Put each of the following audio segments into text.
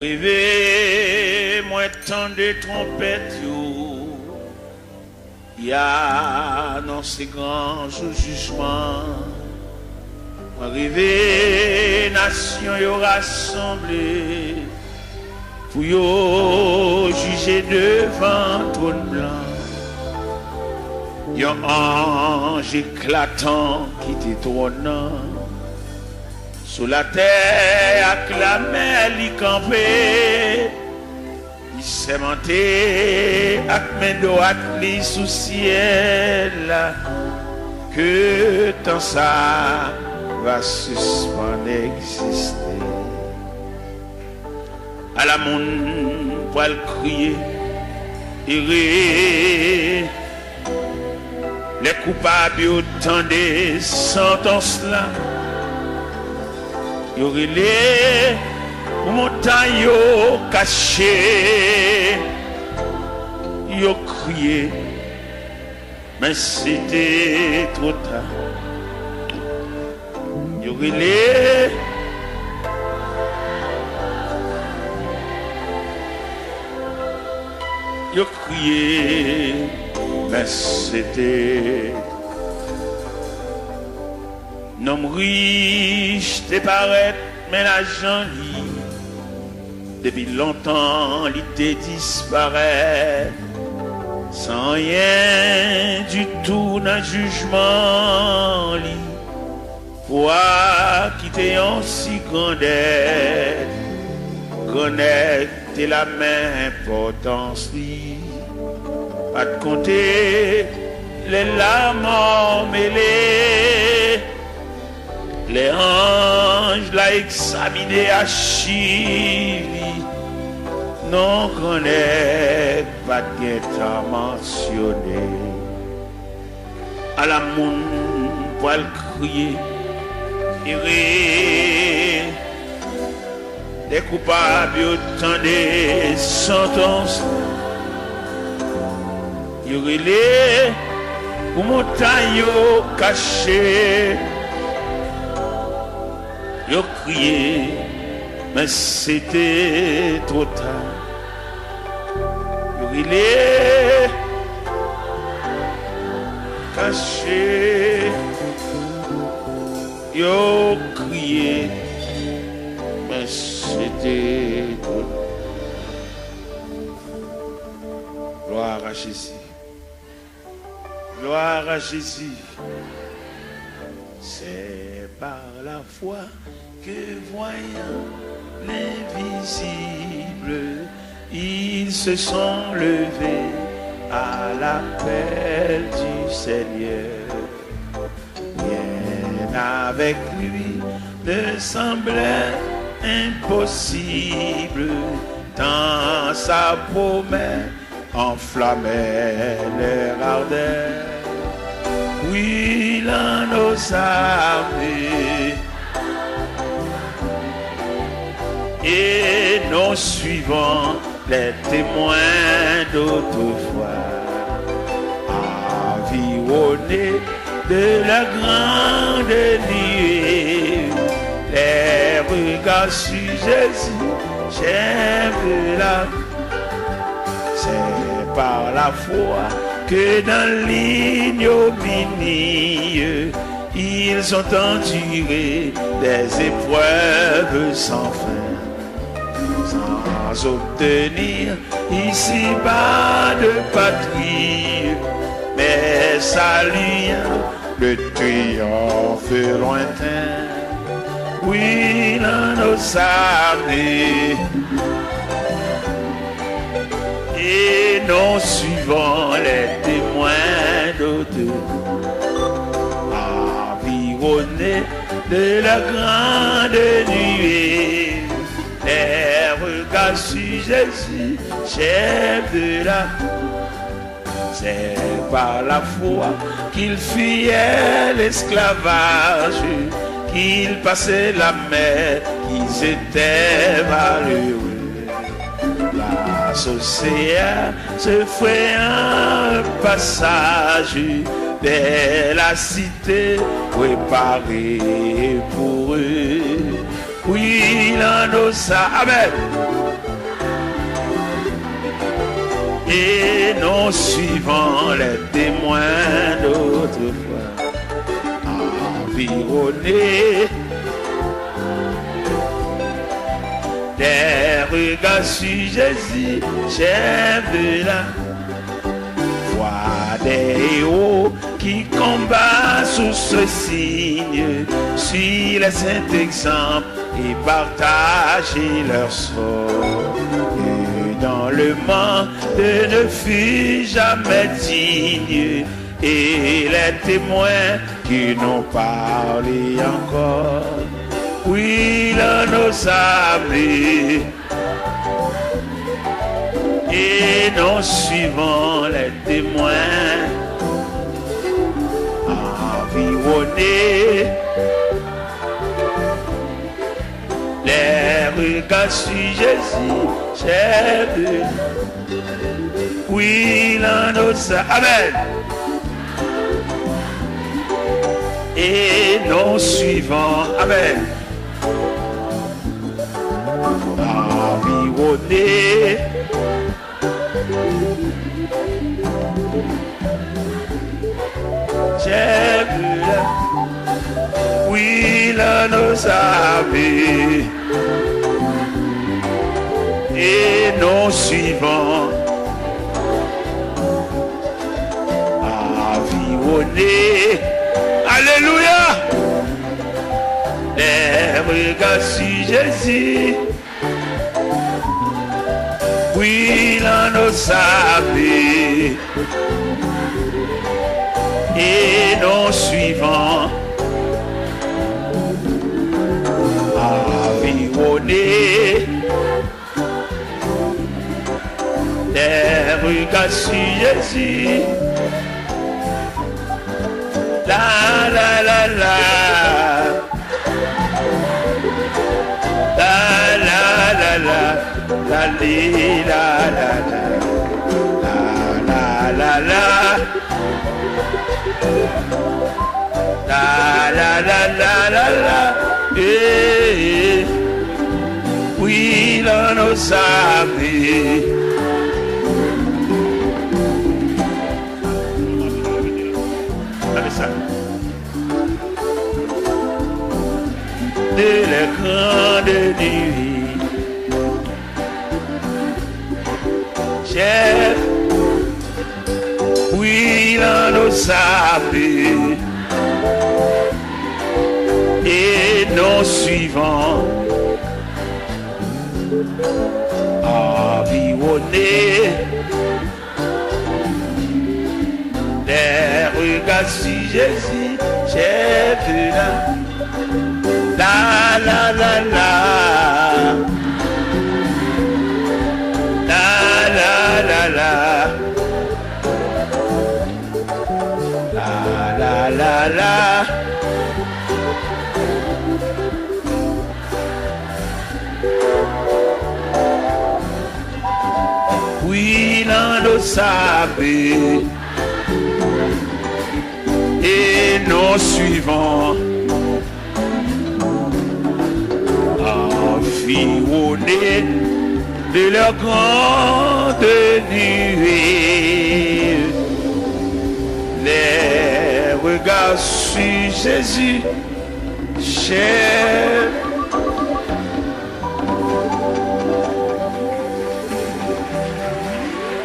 Rêvez, moi tant de trompettes, il y a dans ces grands jugements. Moi rêvez, nation y rassemblée, pour y juger devant trône blanc. Yon ange éclatant qui t'étonnant. Sous la terre, acclamé, li campé. Il s'est monté, avec mes droites, li sous ciel. Que tant ça va suspendre exister. À la monde, pour le crier, errer. Les coupables autant des sentences là. Y aurait les montagnes cachées. Y ont crié, mais c'était trop tard. Y aurait les y ont crié, mais c'était nom riche te paraît, mais l'argent depuis longtemps il te disparaît sans rien du tout dans le jugement pour quitter en si grande aide connecter la même importance pas de compter les larmes mêlées. Les anges l'ont examiné à Chili. Non connaît pas de guetta mentionné. À la monde pour le crier. Errer. Les coupables autant des sentences. Y'aurait pour montagne cachée. Yo crié, mais c'était trop tard. Yo rilé, caché. Yo crié, mais c'était trop tard. Gloire à Jésus. Gloire à Jésus. C'est par la foi que voyant l'invisible, ils se sont levés à l'appel du Seigneur. Rien avec lui ne semblait impossible, tant sa promesse enflammait leur ardeur. Oui, l'un nos armées et nos suivants, les témoins d'autrefois, environnés de la grande nuée, les regards sur Jésus, j'aime la. C'est par la foi que dans l'ignominie, ils ont enduré des épreuves sans fin, sans obtenir ici-bas de patrie, mais saluant le triomphe lointain. Oui, dans nos armées et nos suivants, les témoins d'autrefois, environnés de la grande nuée, les regards sur Jésus, chef de la. C'est par la foi qu'il fuyait l'esclavage, qu'ils passaient la mer, qu'ils étaient malheureux. L'océan se fait un passage vers la cité préparée pour eux. Oui, dans nos Amen. et non suivant les témoins d'autrefois, environnés des regards sur Jésus, chef de la voix des héros qui combattent sous ce signe, suivent les saints exemples et partagent leur sort. Et dans le monde ne fut jamais digne, et les témoins qui n'ont parlé encore, oui, là nos amis, et non suivant les témoins, environnés, les regards sur Jésus, chef de... Oui, là nos amis, amen. Et non suivant, amen. Environné, j'ai vu là, oui, là nos amis, et non suivant, environné, alléluia, les regards sur Jésus. Oui, là nos amis, et non suivant, environnés, les regards sur Jésus. La la la la, la la la la. La li la la la, la la la la, la la la la la, eh, oui, là nos amis. De la grande nuit, chef, oui, là nos amis, et non suivants, environnés, des regards sur Jésus, chef, la la la la. La la la la, la la la. Oui, là nos sables et nos suivants, environnés de leur grande nuée, les regards sur Jésus, cher.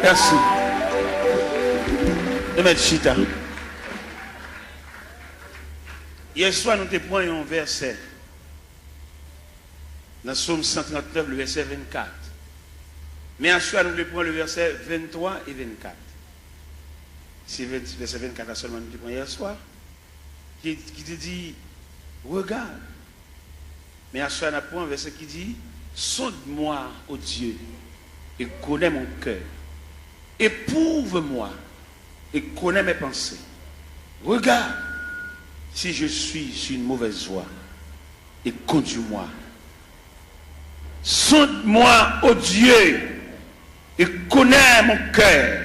Merci. De mettre chita. Hier soir, nous te prenons un verset dans Psaume 139, le verset 24. Mais à soir, nous prenons le verset 23 et 24. C'est le verset 24 seulement nous prenons hier soir. Qui te dit, regarde. Mais à soir, nous prenons un verset qui dit, sonde-moi, ô Dieu, et connais mon cœur. Éprouve-moi et connais mes pensées. Regarde si je suis sur une mauvaise voie et conduis-moi. Sonde-moi, ô Dieu, et connais mon cœur.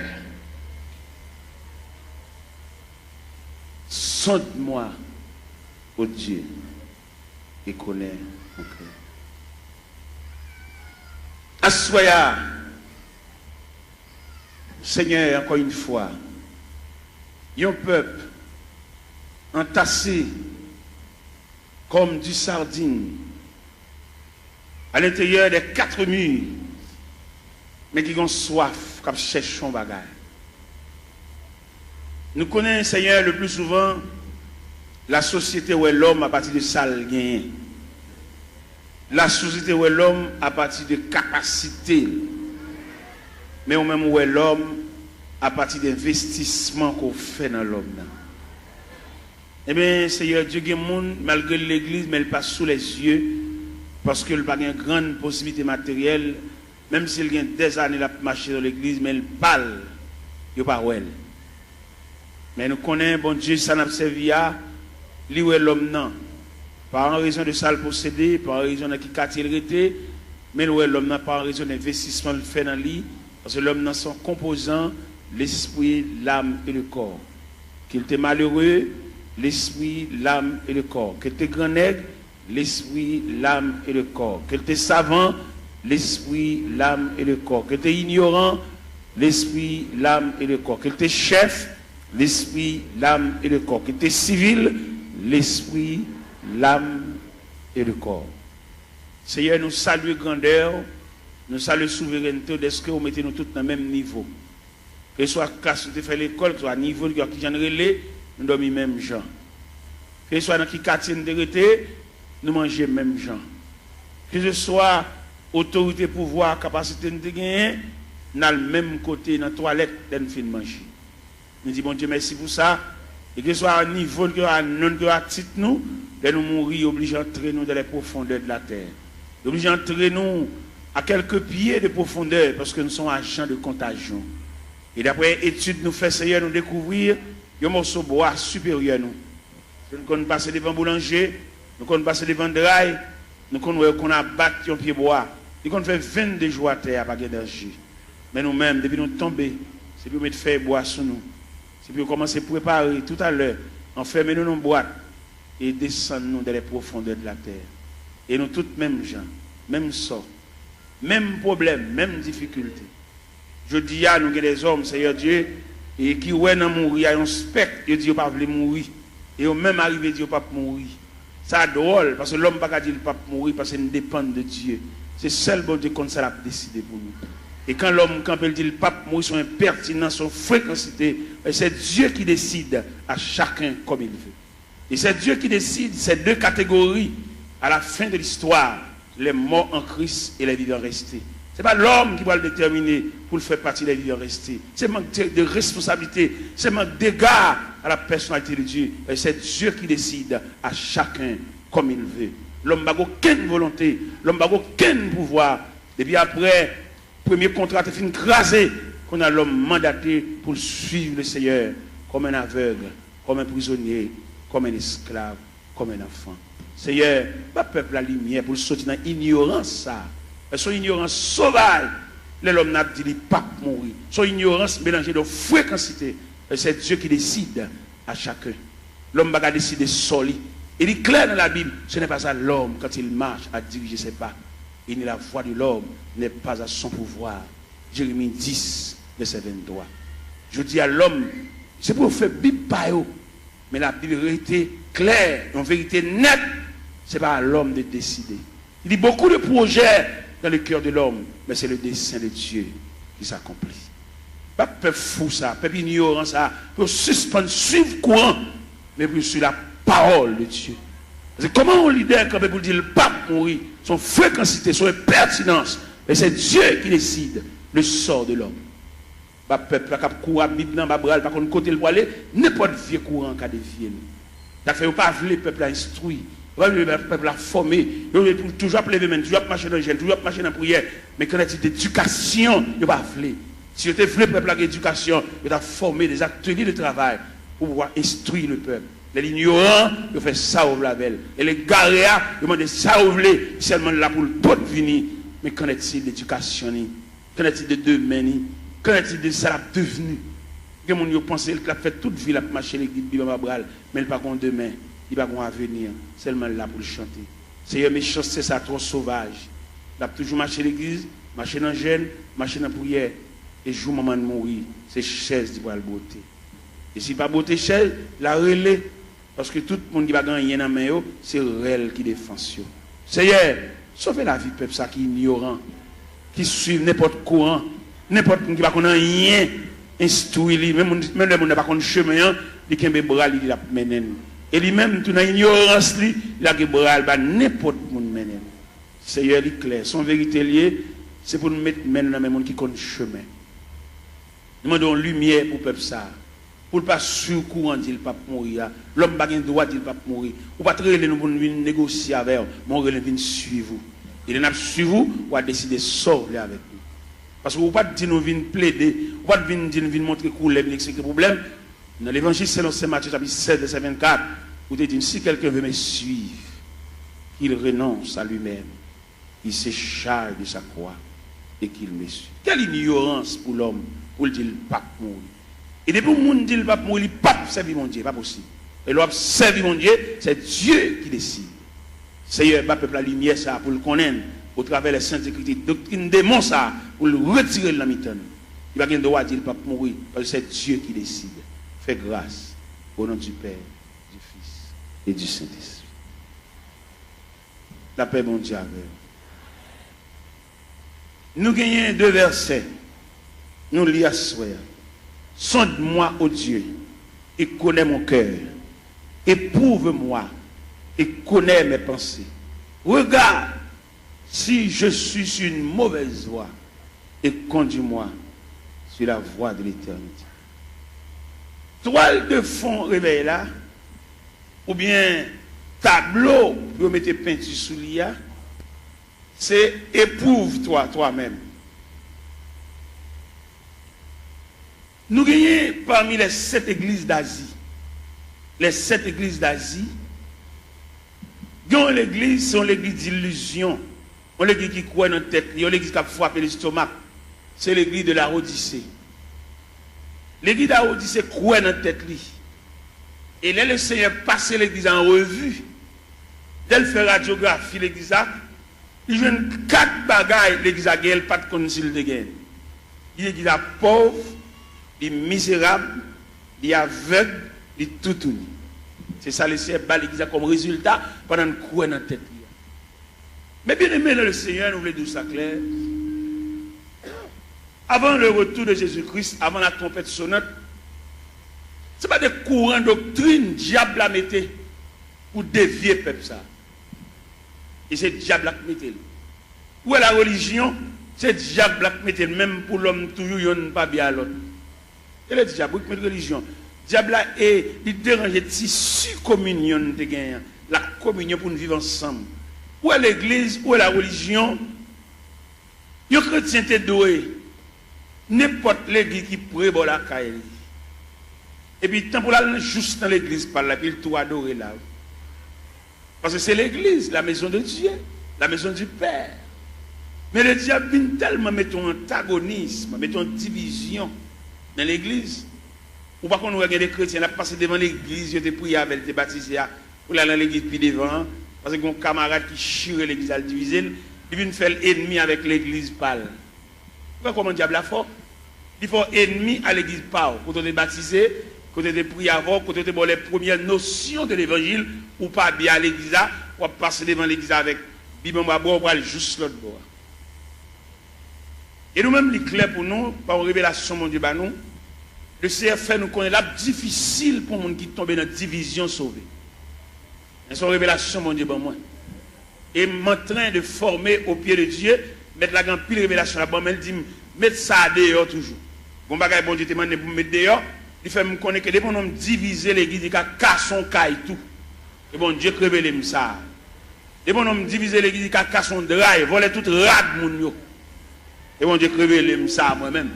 Sonde-moi, ô Dieu, et connais mon cœur. Assoya, Seigneur, encore une fois, un peuple entassé comme du sardine à l'intérieur des 4 murs, mais qui ont soif, comme cherchent bagaille. Nous connaissons, Seigneur, le plus souvent la société où est l'homme à partir de sale gain. La société où est l'homme à partir de capacité. Mais au même où est l'homme à partir d'investissement qu'on fait dans l'homme. Eh bien, Seigneur Dieu, il y a des gens, malgré l'église, mais il passe sous les yeux, parce qu'il n'a pas une grande possibilité matérielle, même s'il y a des années à marcher dans l'église, mais il parle, il n'y a pas où elle. Mais nous connaissons, bon Dieu, ça n'a pas servi à lui où est l'homme, non. Pas en raison de ça le posséder, pas en raison de qui il était, mais où est l'homme, non, pas en raison d'investissement le fait dans lui, parce que l'homme, non, son composant, l'esprit, l'âme et le corps. Qu'il était malheureux, l'esprit, l'âme et le corps. Qu'il était grand nègre, l'esprit, l'âme et le corps. Qu'il était savant, l'esprit, l'âme et le corps. Qu'il était ignorant, l'esprit, l'âme et le corps. Qu'il était chef, l'esprit, l'âme et le corps. Qu'il était civil, l'esprit, l'âme et le corps. Seigneur, nous saluons grandeur, nous saluons souveraineté, est-ce que vous mettez nous tous dans le même niveau? Que ce soit classe de faire l'école, que ce soit niveau qui j'en relais, nous dormons même gens. Que ce soit dans qui quartier de rété, nous mangeons même gens. Que ce soit autorité, pouvoir, capacité de gagner, nous avons le même côté dans la toilette de nous finir manger. Nous disons, bon Dieu, merci pour ça. Et que ce soit à niveau, que à non, que à titre nous, de nous mourir, obligés d'entrer nous dans les profondeurs de la terre. Obligés d'entrer nous à quelques pieds de profondeur, parce que nous sommes agents de contagion. Et d'après études nous fait Seigneur nous découvrir un morceau de bois supérieur nous. Nous connaissons passer devant boulanger, nous connaissons passer devant drail, nous connaissons qu'on a battu un pied bois. Nous connaissons fait 22 jours à terre à d'énergie. Mais nous-mêmes, depuis nous tomber, c'est pour mettre faire bois sur nous. C'est pour commencer à préparer tout à l'heure, enfermer nous dans une boîte et descendre nous dans les profondeurs de la terre. Et nous tous mêmes gens, même sort, même problème, même difficulté. Je dis à nous que des hommes, Seigneur Dieu, et qui ouais dans mourir, il y a un spectre, ils disent pas veulent mourir. Et au même arrivé, ils disent pas mourir. Ça drôle, parce que l'homme pas dire pas mourir, parce qu'il dépend de Dieu. C'est seul bon Dieu comme ça l'a décidé pour nous. Et quand l'homme, quand il dit le pape mourir, son impertinence, son fréquencité, c'est Dieu qui décide à chacun comme il veut. Et c'est Dieu qui décide ces 2 catégories à la fin de l'histoire, les morts en Christ et les vivants restés. Ce n'est pas l'homme qui va le déterminer pour le faire partie des vivants restés. C'est manque de responsabilité, c'est manque d'égard à la personnalité de Dieu. Et c'est Dieu qui décide à chacun comme il veut. L'homme n'a aucune volonté, l'homme n'a aucun pouvoir. Et puis après, premier contrat est fini crasé, qu'on a l'homme mandaté pour suivre le Seigneur comme un aveugle, comme un prisonnier, comme un esclave, comme un enfant. Seigneur, pas peuple la lumière pour sortir dans l'ignorance ça. Son ignorance sauvage, l'homme n'a dit pas mourir. Son ignorance mélangée de fréquencité. C'est Dieu qui décide à chacun. L'homme va décider seul. Il est clair dans la Bible, ce n'est pas ça l'homme quand il marche à diriger ses pas. Et la voix de l'homme n'est pas à son pouvoir. Jérémie 10, verset 23. Je dis à l'homme, c'est pour faire Bible par eux. Mais la Bible était claire, en vérité nette, ce n'est pas à l'homme de décider. Il y a beaucoup de projets dans le cœur de l'homme, mais c'est le dessein de Dieu qui s'accomplit. Pas peuple fou ça, peuple ignorant ça, pour suspendre, suivre courant, mais pour suivre la parole de Dieu. C'est comment on leader quand pour dire le pape mourir, son fréquencité, son pertinence, mais c'est Dieu qui décide le sort de l'homme. Pas peuple qui court à Bible dans Babral, par contre côté le aller, n'importe vieux courant qui a dévié. Ça fait pas le peuple à instruire. Le peuple a formé, toujours lever main, toujours marcher dans le jeûne, toujours marcher dans la prière. Mais quand il y a d'éducation, il ne va pas voulu. Si vous voulez le peuple à l'éducation, il a formé des ateliers de travail pour pouvoir instruire le peuple. Les ignorants, ils font ça au label. Et les garéas, ils demandent ça au blé, seulement là pour le tout venir. Mais qu'en est-il d'éducation? Qu'en est-il de demain? Qu'en est-il de ça devenu? Que mon yo pense qu'il a fait toute vie, il a marché l'église, mais il n'a pas demain. Il va avoir un avenir, seulement là pour le chanter. Seigneur, mes choses, c'est ça, trop sauvage. Il a toujours marché l'église, marché dans le jeûne, marché dans la prière. Et jour maman mourir, c'est chaise qui va le beauté. Et si pas beauté chaise, la relais parce que tout le monde qui va gagner dans main c'est elle qui défend. Seigneur, sauvez la vie peuple ça qui est ignorant, qui suit n'importe courant, n'importe qui va connaître rien, instruit même le monde n'a pas connaît chemin, il kembe bras il la menen. Et lui-même tout dans ignorance il a que bras ba n'importe monde menen. Seigneur il clair, son vérité liée, c'est pour nous mettre main dans monde qui connaît chemin. Nous demandons lumière pour peuple ça. Pour ne pas sur courant dit pas mourir. L'homme pas droit dit pas mourir. Ou pas très nous pour venir négocier avec vous, mon relève vient suivre vous. Il n'a suivre vous ou a décider sortir avec nous. Parce que vous pas dire nous venir plaider, ou pas venir dire nous venir montrer couleur c'est le problème. Dans l'évangile selon Saint Matthieu chapitre 7 verset 24, vous dites si quelqu'un veut me suivre, qu'il renonce à lui-même, il se charge de sa croix et qu'il me suit. Quelle ignorance pour l'homme pour dire pas mourir. Et depuis que le monde dit le pape mourir, il ne peut pas servir mon Dieu, pas possible. Et l'homme servir mon Dieu, c'est Dieu qui décide. Seigneur, pas peuple la lumière ça pour le connaître, au travers des saintes écritures, doctrine démon ça, pour le retirer de la mitane. Il va pas droit de dire le pape mourir, parce que c'est Dieu qui décide. Fais grâce au nom du Père, du Fils et du Saint-Esprit. La paix mon Dieu avec vous. Nous gagnons 2 versets. Nous lisons ce soir. Sonde-moi, ô Dieu, et connais mon cœur. Éprouve-moi et connais mes pensées. Regarde si je suis sur une mauvaise voie et conduis-moi sur la voie de l'éternité. Toile de fond réveil là, ou bien tableau pour mettre peinture sous l'IA, c'est éprouve-toi toi-même. Nous gagnons parmi les 7 églises d'Asie. Les 7 églises d'Asie. L'église, c'est l'église d'illusion. On l'église qui croit dans la tête, on l'église qui a frappé l'estomac. C'est l'église de la Odyssée. L'église de la Odyssée croit dans la tête. Et là, le Seigneur passe l'église en revue. Dès qu'il fait radiographie, l'église a, il joue 4 bagailles, l'église a gagné, pas de concile de gain. L'église a pauvre, il est misérable, il est aveugle, il est tout uni. C'est ça le Seigneur bat l'église comme résultat pendant que nous dans la tête. Mais bien aimé le Seigneur, nous voulons dire ça clair. Avant le retour de Jésus-Christ, avant la trompette sonnante, ce n'est pas des courants doctrine diable a metté pour dévier le peuple ça. Et c'est diable qui metté. Où est la religion? C'est diable qui metté même pour l'homme toujours il n'y a pas bien à l'autre. Et le diable qui met religion. Diable est il dérange tissu communion de gagner la communion pour nous vivre ensemble. Où est l'église, où est la religion? Les chrétiens te doué. N'importe l'église qui pourrait bon la caille. Et puis tant pour aller juste dans l'église par là, puis il tout adorer là. Parce que c'est l'église, la maison de Dieu, la maison du Père. Mais le diable vient tellement mettre un antagonisme, mettre une division dans l'église. Ou pas qu'on regarde des chrétiens, là passer devant l'église, ils te prié avec, te baptisé, ou là dans l'église puis devant, parce que un camarade qui chire l'église à le diviser, il vient faire l'ennemi avec l'église pâle. Comment le diable a fort? Il faut ennemi à l'église pâle. Quand on est baptisé, quand on est prié avant, quand on est bon les premières notions de l'évangile, ou pas bien à l'église, ou passer devant l'église avec bibamba bois, ou aller juste l'autre bois. Et nous-mêmes, il est clair pour nous, par une révélation, mon Dieu, bah nous, le Seigneur fait nous connaître là difficile pour les gens qui tombent dans la division sauvée. C'est une révélation, mon Dieu, bah moi. Et en train de former au pied de Dieu, mettre la grande pile révélation là-bas, mais il dit, mettre ça dehors toujours. Bon bagay, bon Dieu te demande pour mettre dehors, il fait me connaître que dès qu'on a divisé l'église, il a cassé son caille tout. Et bon Dieu révèle ça. Dès qu'on a divisé l'église, il a cassé son drive, volé tout rad moun yo. Et bon Dieu révèle ça moi-même.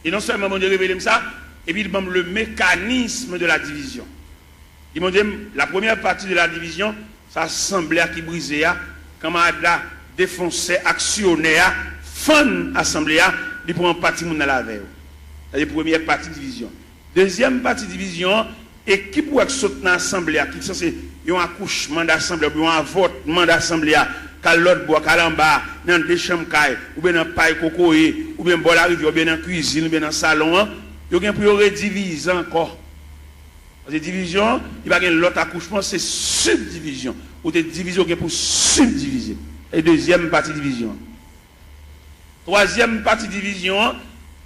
Et non seulement bon Dieu révèle ça, et puis il donne le mécanisme de la division. Il m'a dit, la première partie de la division, ça assemblée qui brisait, quand on a défoncé, actionné, fan assemblée, il prend partie de la veille. C'est la première partie de division. Deuxième partie de division, et qui pourrait sauter dans l'assemblée, qui est censé un accouchement d'assemblée, un avortement d'assemblée, qu'à l'autre bois, qu'à l'en bas, dans des chambres, ou bien dans paille cocoé, ou bien dans la rivière, ou bien dans la cuisine, ou bien dans le salon, il y a pour rediviser encore. Parce que division, il va y avoir l'autre accouchement, c'est subdivision. Ou des divisions pour subdiviser. Et deuxième partie division. Troisième partie division,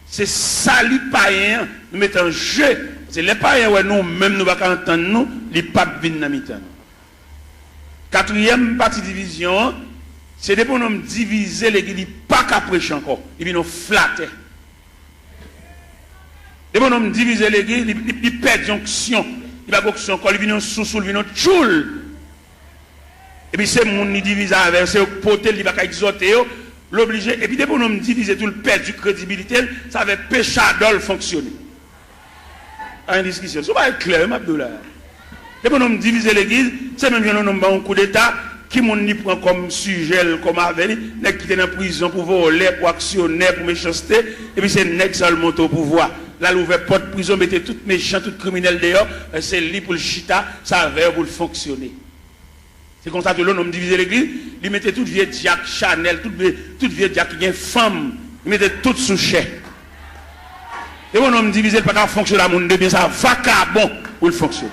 c'est salut païen, nous mettons en jeu. C'est les païens, ouais, nous, même nous, ne pouvons pas entendre nous, les papes viennent dans le temps. Quatrième partie division, c'est des bonhommes diviser l'église, ils ne pas qu'à prêcher encore, ils viennent nous flatter. Des bonhommes diviser l'église, ils perdent jonction, ils ne onction encore, ils viennent sous-sous, ils viennent tchoul. Et puis c'est mon qui divise avec, c'est poter, il va exhorter, l'obliger, et puis des bonhommes diviser tout le perdre du crédibilité, ça va péché d'ol fonctionner. À une discussion, ça va être clair, Abdoulaye. Les bonhommes diviser l'église, c'est même un coup d'État qui m'ont prend comme sujet, comme avenir, qui est dans la prison pour voler, pour actionner, pour méchanceté, et puis c'est nèg seulement au pouvoir. Là, l'ouvert porte prison, mettez tout méchant, tout criminel dehors, c'est lui pour le chita, ça va pour le fonctionner. C'est comme ça que l'homme divisait l'église, il mettait tout vieux Jack Chanel, tout vieux Jack qui est femme, il mettait tout sous chèque. Et mon homme divisé, il ne peut pas fonctionner à mon bien, ça va bon pour le fonctionner.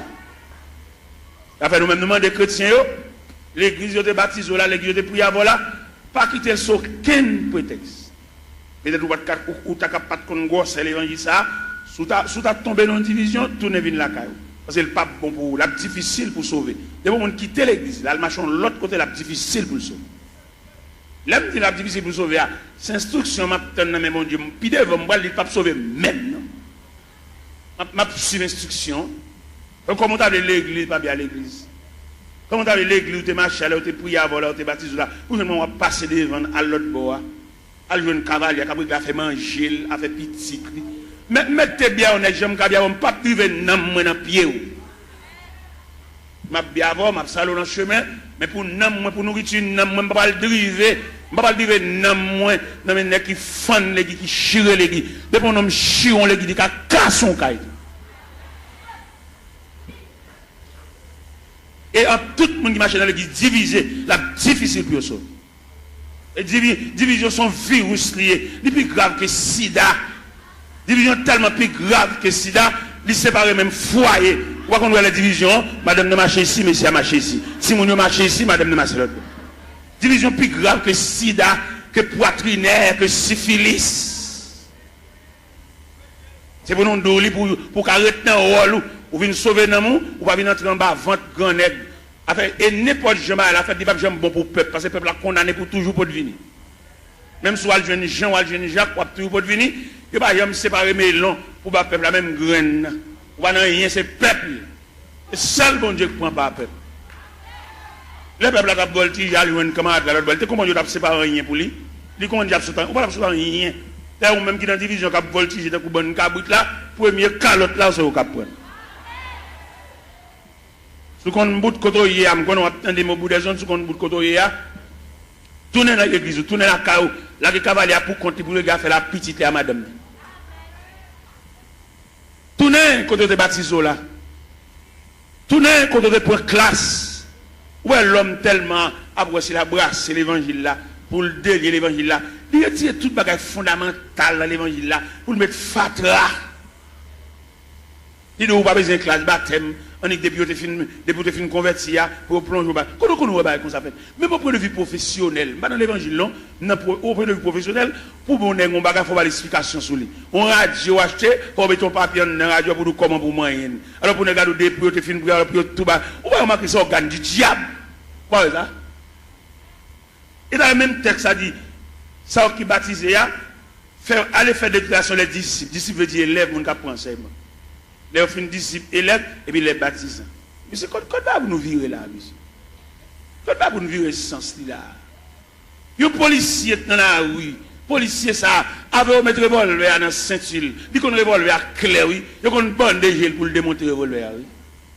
Après, nous-mêmes, nous demandons des chrétiens, l'église de baptisé là, l'église de prière là, pas quitter sur aucun prétexte. Peut-être que tu n'as pas de gosse, l'évangile ça, sous ta tombé dans une division, tout ne vient la caillou. Parce que le pape bon pour la difficile pour sauver. Des gens qui quittent l'église, là, le machin de l'autre côté, la difficile pour sauver. Là, je dis la difficile pour sauver, c'est instruction, je vais mon Dieu, puis devant moi, il ne pas sauver même. Je suis l'instruction. Comment tu as l'église, pas bien l'église. Comment tu as l'église, où tu es marché, où tu es prié avant, où tu es baptisé là, où tu vas passer devant à l'autre bois, à jouer un cavalier, qui a fait manger, a fait petit. Mais mettez bien, on est jamais bien, on ne peut pas priver dans le pied. Je bien avant, je salon dans le chemin, mais pour nourriture, je ne peux pas le driver. Je ne peux pas le driver dans les gens qui font les qui chirent les gens. Depuis qu'on a chiré les gens, qui cassent son caille. Et en tout le monde qui marche dans l'église divisé, la difficile pour eux. Les divisions sont virus liés, les plus graves que sida. Division tellement plus grave que sida, ils séparent même foyer. Pourquoi qu'on voit la division, madame ne marche ici, monsieur a marché ici. Si mon marche ici, madame ne marche l'autre. Division plus grave que sida, que poitrinaire, que syphilis. C'est pour nous donner pour arrêter un rôle, ou venir sauver dans nous, ou pas venir entrer en bas, vente grand nègre. Et n'importe jamais à la fête, il va jamais bon pour le peuple, parce que le peuple a condamné pour toujours pour devenir. Même si on a le jeune Jean ou le jeune Jacques, on a toujours pour devenir, il va jamais séparer mes longs pour le peuple, la même graine. On va rien, c'est le peuple. C'est seul bon Dieu qui prend pas le peuple. Le peuple a voltigé, il a un camarade, il a voltigé. Comment Dieu a séparé rien pour lui? Il dit qu'on a séparé, on va séparer rien. D'ailleurs, même qui dans la division, qui a voltigé, dans une cabrit là, premier calotte là, c'est au cap. Si on bout de côté, on a entendu mon bout de zone, si on bout de côté, tournez dans l'église, tournez dans la caillou, là, le cavalier pour compter pour le gars faire la petite à madame. Tournez côté de baptisé là. Tournez côté de point classe. Où est l'homme tellement apprécié la brasse, c'est l'évangile là, pour le délier l'évangile là. Il retire tout bagage fondamental dans l'évangile là, pour le mettre fatra. Il ne doit pas besoin de classe baptême. On est depuis que tu converti pour plonger. Comment on va comme ça fait? Même au point de vue professionnel, dans l'évangile, au point de vue professionnel, pour qu'on ait un bagage, il faut avoir l'explication sur lui. On radio acheté, pour mettre ton papier dans la radio pour nous comment pour moyen. Alors pour nous regarder depuis que tu finis pour tout bas, on va remarquer ça organe du diable. Quoi ça? Et dans le même texte, ça dit, ça qui baptise, aller faire déclaration les disciples. Disciples veut dire élève, mon cap enseignement. Les fin disciples élèves et puis les baptisants. Mais c'est quoi pour nous virer là, monsieur? Quoi pour nous virer ce sens-là? Les policiers dans la rue, policiers ça, avec mettre revolver dans la ceinture, dit qu'on revolver à clair, oui, et qu'on bande de gel pour le démonter le revolver, oui.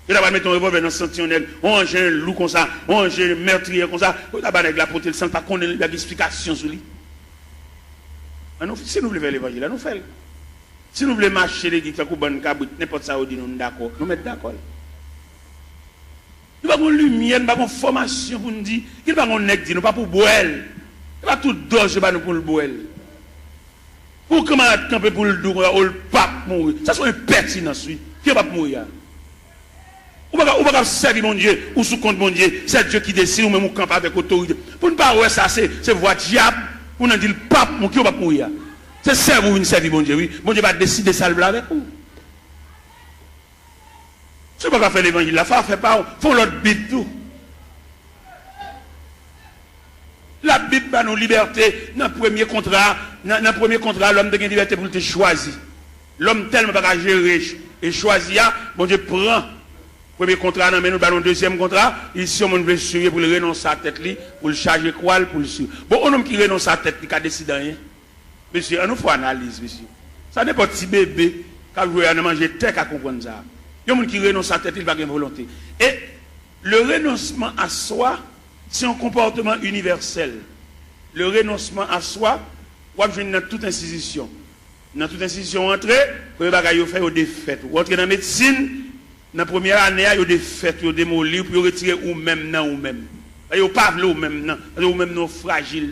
Et là, on va mettre un revolver dans le sentinelle, on range un loup comme ça, on range un meurtrier comme ça, on va mettre la portée, sans pas qu'on ait une explication sur lui. Si nous voulons faire l'évangile, nous faisons. Si nous voulons marcher les guides, n'importe ça, nous d'accord. Nous mettons d'accord. Nous n'avons pas de lumière, nous n'avons pas de formation pour nous dire, nous n'avons pas de nous pas pour boire. Nous pas tout doge pour le boire. Pour comment camper pour le dos, ou le pape mourir. Ça c'est impertinent, qui ne va pas mourir. Ou pas servir mon Dieu, ou sous compte mon Dieu, c'est Dieu qui décide, ou même on campe avec autorité. Pour ne pas voir ça, c'est voix diable, pour nous dire le pape qui ne va pas mourir. C'est servir ou une servir mon Dieu, oui. Mon Dieu va décider ça avec vous. Si vous ne pouvez pas faire l'évangile, la fait pas, faut l'autre Bible tout. La Bible va nous liberté. Dans le premier contrat, l'homme a une liberté pour te choisir. L'homme tellement pas gérer et choisir, bon Dieu prend. Premier contrat, nous nous allons deuxième contrat. Ici, on veut suivre pour le renoncer à la tête, pour le charger quoi, pour le suivre. Bon, un homme qui renonce à la tête, il a décidé rien. Monsieur, on nous faut analyse, monsieur. Ça n'est pas petit bébé qui a joué à manger tête à comprendre ça. Il y a des gens qui renoncent à la tête, il va avoir une volonté. Et le renoncement à soi, c'est un comportement universel. Le renoncement à soi, on va dans toute institution. Dans toute institution, entrer, vous allez faire des fêtes. Vous entrez dans la médecine, dans la première année, il y a des fêtes, il y a des démolir, puis vous retirez ou-même, non, ou-même. Il n'y a pas de ou-même, non. Ou-même, non, fragile.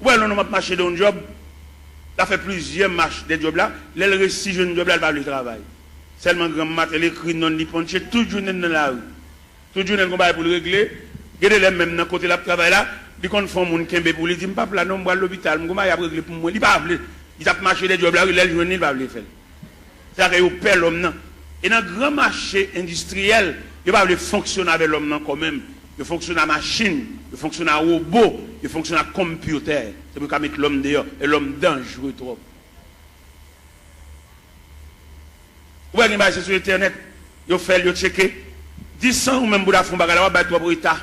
Ouais, on va marcher dans un job. Ça fait plusieurs marches des jobs là. Les récits jeunes jobs là, ils va le travail. Seulement grand matin, l'écrit non, il ponche, tout journée dans la rue. Tout journée, on va pour le régler. Regardez les mêmes dans côté là, travail là. Ils font mon kembe pour lui dire, papa, là, non, moi, l'hôpital, je vais régler pour moi. Il va appeler. Il a marché des jobs là, les journées, il va le faire. C'est-à-dire qu'il perd l'homme. Et dans le grand marché industriel, il va fonctionner avec l'homme quand même. Il fonctionne à machine, il fonctionne à robot, il fonctionne à computer. C'est pour qu'on mette l'homme dehors. Et l'homme dangereux trop. Vous voyez, il sur Internet, il fait, il checker. 10 ans ou même pour la fond, il va avoir 3 pour l'État.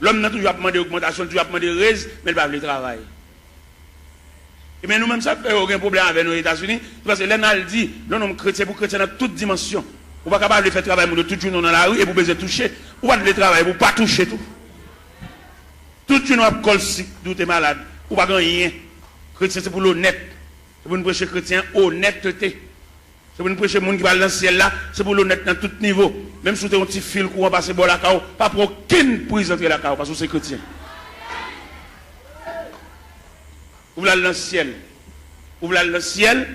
L'homme n'a toujours pas demandé augmentation, toujours pas demandé raise, mais il va aller travailler. Et bien nous-mêmes, ça fait aucun problème avec nos États-Unis. Parce que l'État dit, non, non, chrétien pour chrétien dans toutes dimensions. Vous n'êtes pas capable de faire travail pour tout le monde dans la rue et vous pouvez toucher. Vous pouvez travailler pour ne pas toucher tout. Tout le monde a si vous êtes malade. Vous n'avez pas rien. Chrétien, c'est pour l'honnête. C'est pour nous prêcher chrétien honnêteté. C'est pour nous prêcher les gens qui parlent dans le ciel là. C'est pour l'honnête dans tout niveau. Même si vous avez un petit fil courant passer par la cao, pas pour aucune prise entre la cao parce que c'est chrétien. Vous voulez aller dans le ciel. Vous voulez aller dans le ciel.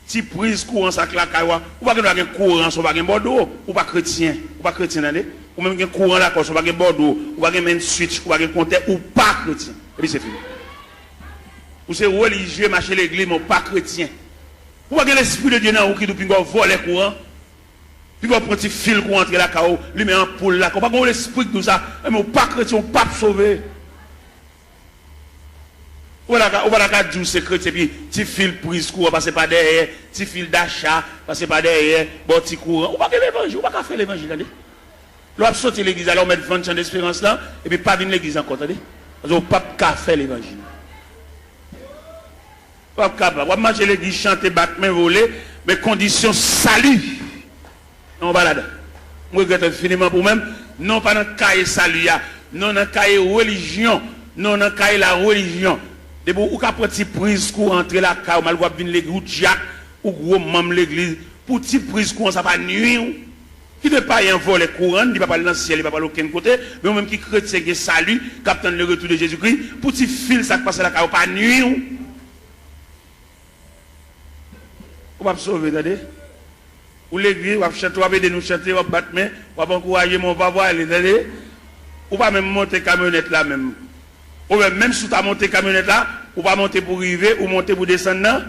Si prise courant ça la caille, ou pas que courant, so pas Bordeaux, ou pas chrétien, ou même un courant là, so pas Bordeaux, ou pas un switch, ou pas compter, ou pas chrétien. Et puis c'est fini. Ou c'est religieux, marcher l'église, mais pas chrétien. Ou pas l'esprit de Dieu dans ou qui nous vole les courants, puis on prend un petit fil pour entrer la caille, lui met un poule là, ou pas l'esprit de tout ça, mais pas chrétien, pas sauvé. Ou la dire c'est chrétien, puis petit fil prise courant, passer pas derrière, petit fil d'achat, passer pas derrière, bon petit courant. Ou pas que l'évangile, ou pas faire l'évangile, attendez. L'on a sauté l'église, alors on met 20 ans d'espérance là, et puis pas venir l'église encore, attendez. Parce qu'on ne peut pas faire l'évangile. Pas capable. On va manger l'église, chanter, battre, main, voler, mais condition salut. On va là-dedans. Je regrette infiniment pour même, non pas dans le cahier salut, non dans le cahier religion, non dans le cahier la religion. De bon, ou qu'après petit prise courant entre la caille, mal voir venir l'église, ou Jack, ou gros membre l'église, pour petit prise courant, ça va nuire. Qui ne pas y en voler courant, il ne va pas aller dans le ciel, il ne va pas aller aucun côté, mais même qui chrétien qui salut, captain le retour de Jésus-Christ, pour petit fil, ça passe la caille, pas nuire. On va sauver, attendez. Ou l'église, on va chanter, on va aider nous chanter, on va battre main, on va encourager, on va voir, attendez. Ou pas même monter camionnette là même. Ou même si tu as monté camionnette là, ou pas monter pour arriver, ou monter pour descendre là.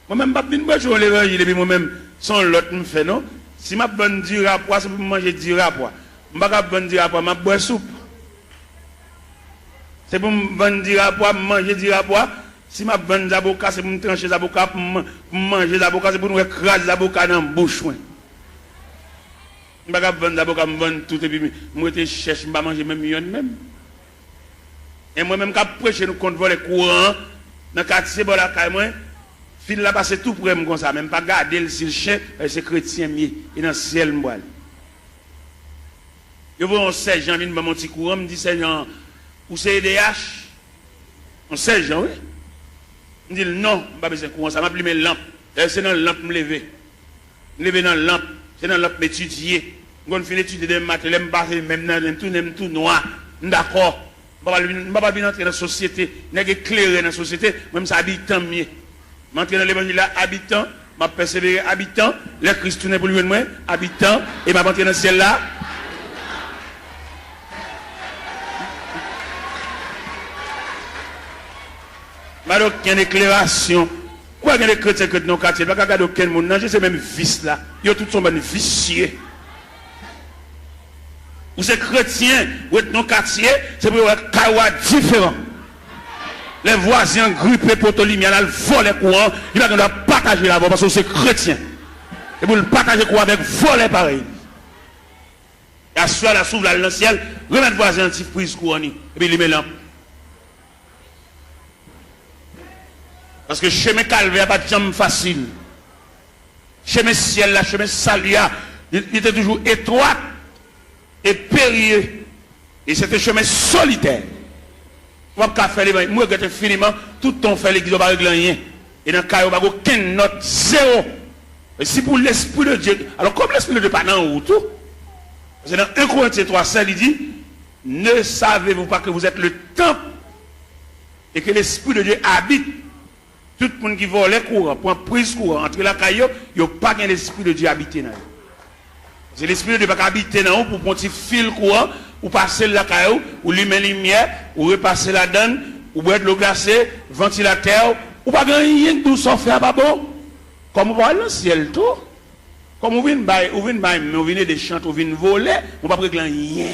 Moi-même, je ne vais pas l'évangile, et puis moi-même, sans l'autre me fait, non? Si je bonne du rapport, c'est pour manger du rapport. Je ne vais pas bonne du rapport, je vais boire soupe. C'est pour me bonne du rapport, manger du rapport. Si je bonne des avocats, c'est pour me trancher des avocats, pour manger des avocats, c'est pour nous écraser des avocats dans la bouche. Je ne vais pas vendre d'abord, je vais tout et puis je cherche, je ne vais pas manger même million même. Et moi-même, quand je prêche, nous comptons les courants, dans le quartier, bon, la caille, moi, fil là, c'est tout pour moi comme ça, même pas garder le chien, c'est chrétien, et dans le ciel, moi. Je vois un 16 janvier, je vais mon petit courant, je me dis, c'est Jean, ou c'est EDH? On 16 janvier, oui. Je me dis, non, je ne vais pas besoin de courant, ça m'a pris mes lampes. C'est dans la lampe me lever. lever dans lampe, c'est dans lampe m'étudier. On finit d'étudier des maths, même tout noir. D'accord. Je ne vais pas entrer dans la société, je ne vais pas éclairer dans la société, même ça habitant mieux. Je vais dans l'évangile là, habitant, je vais persévérer habitant, le Christ tourne pour lui moi, habitant, et je vais entrer dans le ciel là. Alors, il y a une éclairation. Pourquoi il y a des chrétiens dans le quartier? Il n'y a pas aucun monde. Non, c'est même vice là. Ils ont tous sont vicieux. Ou c'est chrétien, ou est dans le quartier, c'est pour un kawa différent. Les voisins grippés pour te lumière, ils volent les courants, ils doivent partager la voie parce que c'est chrétien. Et pour le partager courant avec voler pareil. Et à ce soir, la s'ouvre dans le ciel, remettre voisin un petit prise courant, et puis il met là. Parce que chemin calvaire pas de jambe facile. Chemin ciel là, chemin salia, il était toujours étroit et périlleux. Et c'était un chemin solitaire. Moi, je fais les moi, je finiment, tout ton fait l'église, pas régler rien. Et dans le cas, il n'y a aucune note, zéro. Et si pour l'Esprit de Dieu, alors comme l'Esprit de Dieu pas dans où tout, parce que dans 1 Corinthiens 3, il dit, ne savez-vous pas que vous êtes le temple et que l'Esprit de Dieu habite. Tout le monde qui vole les courants, pour prise courant, entre la caillou, il n'y a pas l'Esprit de Dieu habité dans eux. C'est l'Esprit de Dieu pas habité dans eux pour prendre un petit fil courant, ou passer la caillou, ou lui mettre lumière, ou repasser la donne, ou boire de l'eau glacée, ventilateur, ou pas rien de tout ça faire pas bon. Comme vous voyez le ciel tout, comme vous venez des chants, vous venez voler, vous ne pouvez pas régler rien.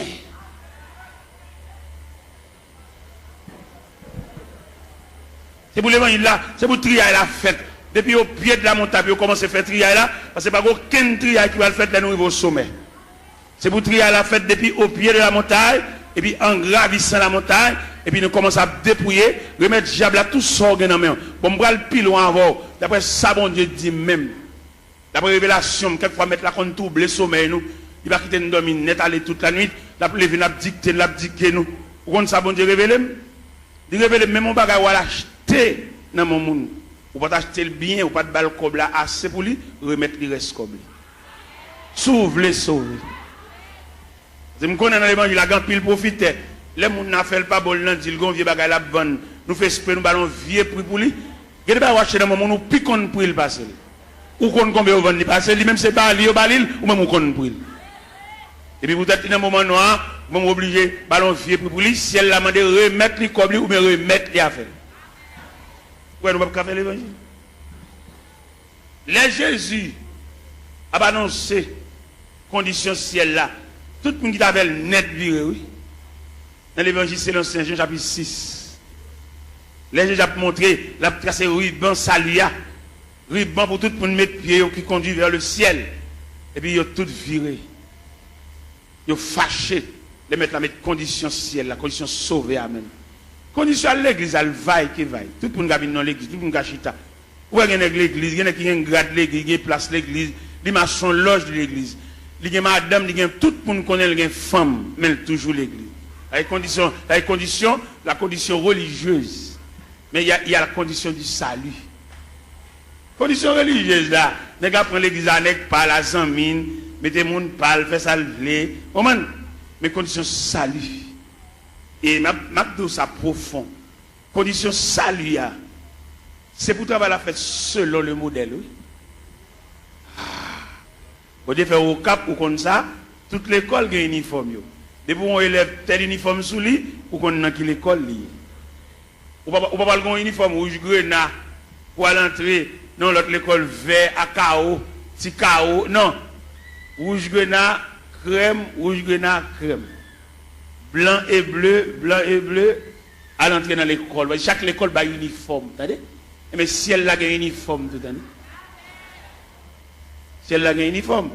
C'est pour l'évangile là, c'est pour trier la fête. Depuis au pied de la montagne, vous commencez à faire trier là, parce que pas aucun trier qui va le faire là, nous arrivons au sommet. C'est pour trier la fête depuis au pied de la montagne, et puis en gravissant la montagne, et puis nous commençons à dépouiller, remettre diable à tout ça dans main. Bon, on va le pile loin avant. D'après ça, bon Dieu dit même. D'après révélation, quelquefois mettre la compte tout, le sommeil nous. Il va quitter nous dormir net aller toute la nuit, l'appelé venir dicter nous. Vous comprenez ça, bon Dieu révélé? Il révèle même mon bagage ou l'acheter dans mon monde. Ou pas acheter le bien, ou pas de balle comme là assez pour lui, remettre le reste comme lui. Sauve les sauver. Je me connais dans l'évangile, la grande pile profite. Les gens n'a fait pas bon, ils disent, vieux bagage la bonne. Nous faisons esprit, nous ballons vieux prix pour lui. Il y a des acheter dans mon monde, nous piquons pour il passer. Ou qu'on combien on vend il passer, lui-même c'est pas lui au balil, ou même on connaît pour il. Et puis vous êtes dans un moment noir, vous êtes obligé, ballon vieux pour lui, si elle l'a demandé, remettre les comme lui, ou bien remettre les affaires. Ouais, nous ne pouvons pas faire l'évangile. Les Jésus a annoncé condition ciel là. Tout le monde qui avait net viré, oui. Dans l'évangile, c'est l'Ancien Jean chapitre 6. Les Jésus a montré, la tracé ruban salia. Ruban pour tout le monde mettre pied qui conduit vers le ciel. Et puis ils ont tout viré. Ils ont fâché. Les mettre la mettre condition ciel, la condition sauvée, amen. Condition à l'église, elle vaille qui vaille. Tout le monde a dans l'église, tout le monde a chita. Où est-ce qu'il y a l'église? Il y a qui a un grade l'église, il y a place l'église, il y a son loge de l'église. Il y a madame, il y a tout le monde connaît, il y a femme, mais toujours l'église. La condition religieuse. Mais il y a la condition du salut. Condition religieuse là, les gars prennent l'église avec par la zamine, mettez le monde parle, fait ça lever. Mais condition salut. Et ma ça profond. Condition salut, c'est pour travailler la fête selon le modèle. Oui. Vous devez faire au cap ou comme ça, toute l'école a un uniforme. Depuis on élève tel uniforme sous lui, ou qu'on a qui l'école liée. Ou pas un uniforme rouge grenat pour l'entrée, non, l'autre l'école vert à chaos, petit chaos, non. Rouge grenat, crème, blanc et bleu, à l'entrée dans l'école. Chaque école a un uniforme, attendez? Mais si elle a un uniforme, tout l'année. Si elle a un uniforme.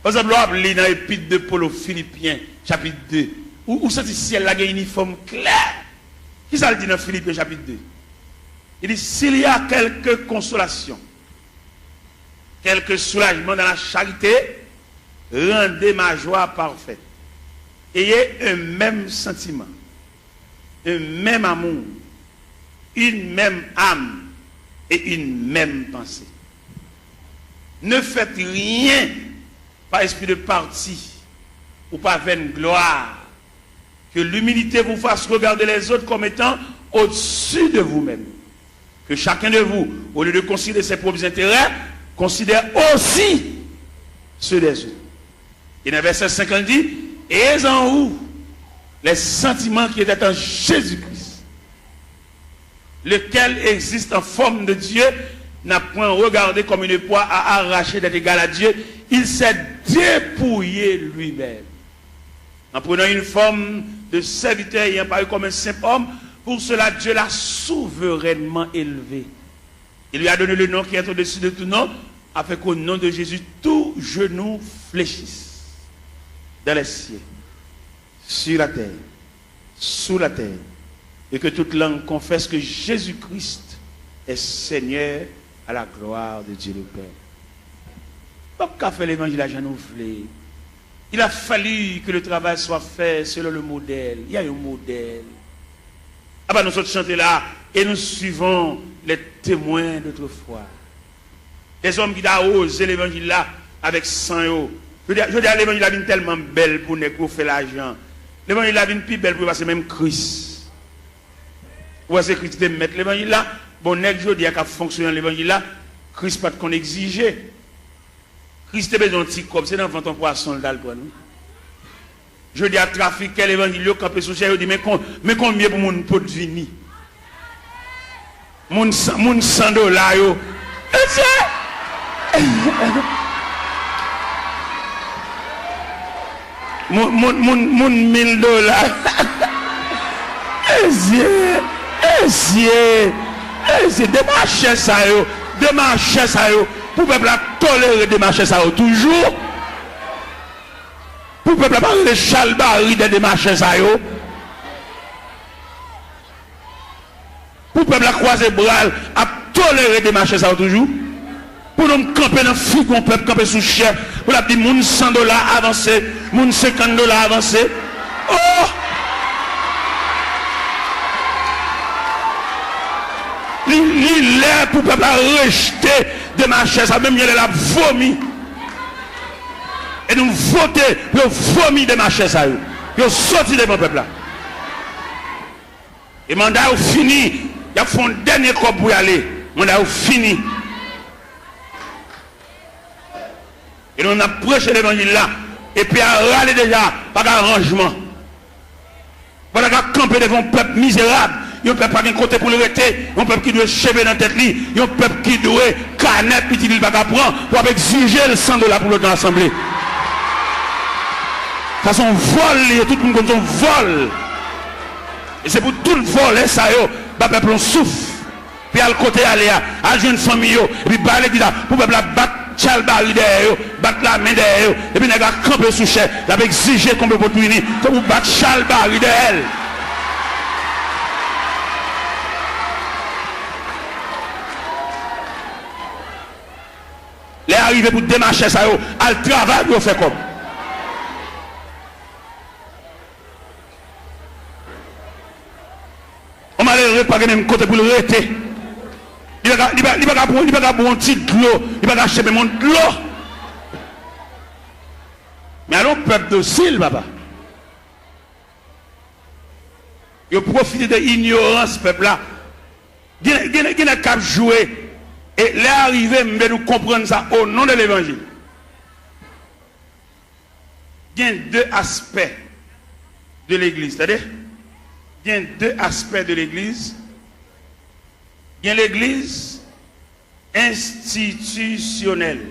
Par exemple, on a dans l'épître de Paul aux Philippiens, chapitre 2. Où c'est si elle a un uniforme clair? Qui ça le dit dans Philippiens, chapitre 2? Il dit, s'il y a quelque consolation, quelque soulagement dans la charité, rendez ma joie parfaite. Ayez un même sentiment, un même amour, une même âme et une même pensée. Ne faites rien par esprit de parti ou par vaine gloire. Que l'humilité vous fasse regarder les autres comme étant au-dessus de vous-même. Que chacun de vous, au lieu de considérer ses propres intérêts, considère aussi ceux des autres. Et dans le verset 50 dit, et en vous les sentiments qui étaient en Jésus-Christ, lequel existe en forme de Dieu, n'a point regardé comme une proie à arracher d'être égal à Dieu, il s'est dépouillé lui-même. En prenant une forme de serviteur ayant paru comme un simple homme, pour cela Dieu l'a souverainement élevé. Il lui a donné le nom qui est au-dessus de tout nom, afin qu'au nom de Jésus, tout genou fléchisse dans les cieux, sur la terre, sous la terre, et que toute langue confesse que Jésus-Christ est Seigneur à la gloire de Dieu le Père. Pas qu'à faire l'évangile à Jean-Nouvelé. Il a fallu que le travail soit fait selon le modèle. Il y a un modèle. Ah ben nous autres chantons là et nous suivons les témoins d'autrefois. Les hommes qui ont osé l'évangile là avec sang. Je dis à l'évangile là est tellement belle pour nous faire l'argent. L'évangile là est plus belle pour passer même Christ. Ou est-ce que Christ te mettre l'évangile là? Bon, nèg je dis à fonctionner l'évangile là, Christ pas qu'on exigeait. Christ a besoin de petit comme c'est dans ton poisson d'alcool. Je dis à trafiquer l'évangile quand peut sous cher, dit mais combien pour mon pot de vini? Mon $100 yo. Mon $1000. C'est démarcher ça yo, démarcher ça yo. Pour peuple à tolérer démarcher ça yo toujours. Pour peuple à parler de chalbari de démarcher ça yo. Pour peuple à croiser bras à tolérer démarcher ça yo toujours. Pour nous camper dans fig on peuple camper sous chef. Pour la dire moun $100 avancé, moun $50 avancé. Oh! Il est pour peuple à rejeter de ma chaise, même il a vomi. Et nous voter, nous vomi de ma chaise, nous sorti de mon peuple là. Et mandat est fini, il y a un dernier corps pour y aller. Mandat est fini. Et nous avons prêché l'évangile là, et puis à râler déjà, pas d'arrangement. Pas de camper devant un peuple misérable. Il y a un peuple qui n'a pas côté pour le rester. Il y a un peuple qui doit chever dans la tête. Il y a un peuple qui doit canette, puis il va prendre pour exiger le $100 pour l'autre assemblée. Ça c'est un vol, tout le monde comme un vol. Et c'est pour tout le vol, ça y est, le peuple on souffle. Puis à le côté aller à jeune famille, et puis parler qui ça, pour le peuple battre chalbari derrière, battre la main derrière, et puis il a campé sous chef, il a exigé qu'on peut punir, comme vous battre chalbari derrière. Les arrivés pour démarcher ça, à le travail, vous faites comme. On m'a l'air pas de même côté pour le rester. Il va pas prendre un petit de l'eau, il va pas acheter mon de l'eau. Mais alors, peuple docile, papa. Il profite de l'ignorance, peuple là. Il n'a qu'à jouer. Et l'arrivée, nous comprendre ça au nom de l'évangile. Il y a deux aspects de l'église. C'est-à-dire, il y a deux aspects de l'église. Il y a l'église institutionnelle.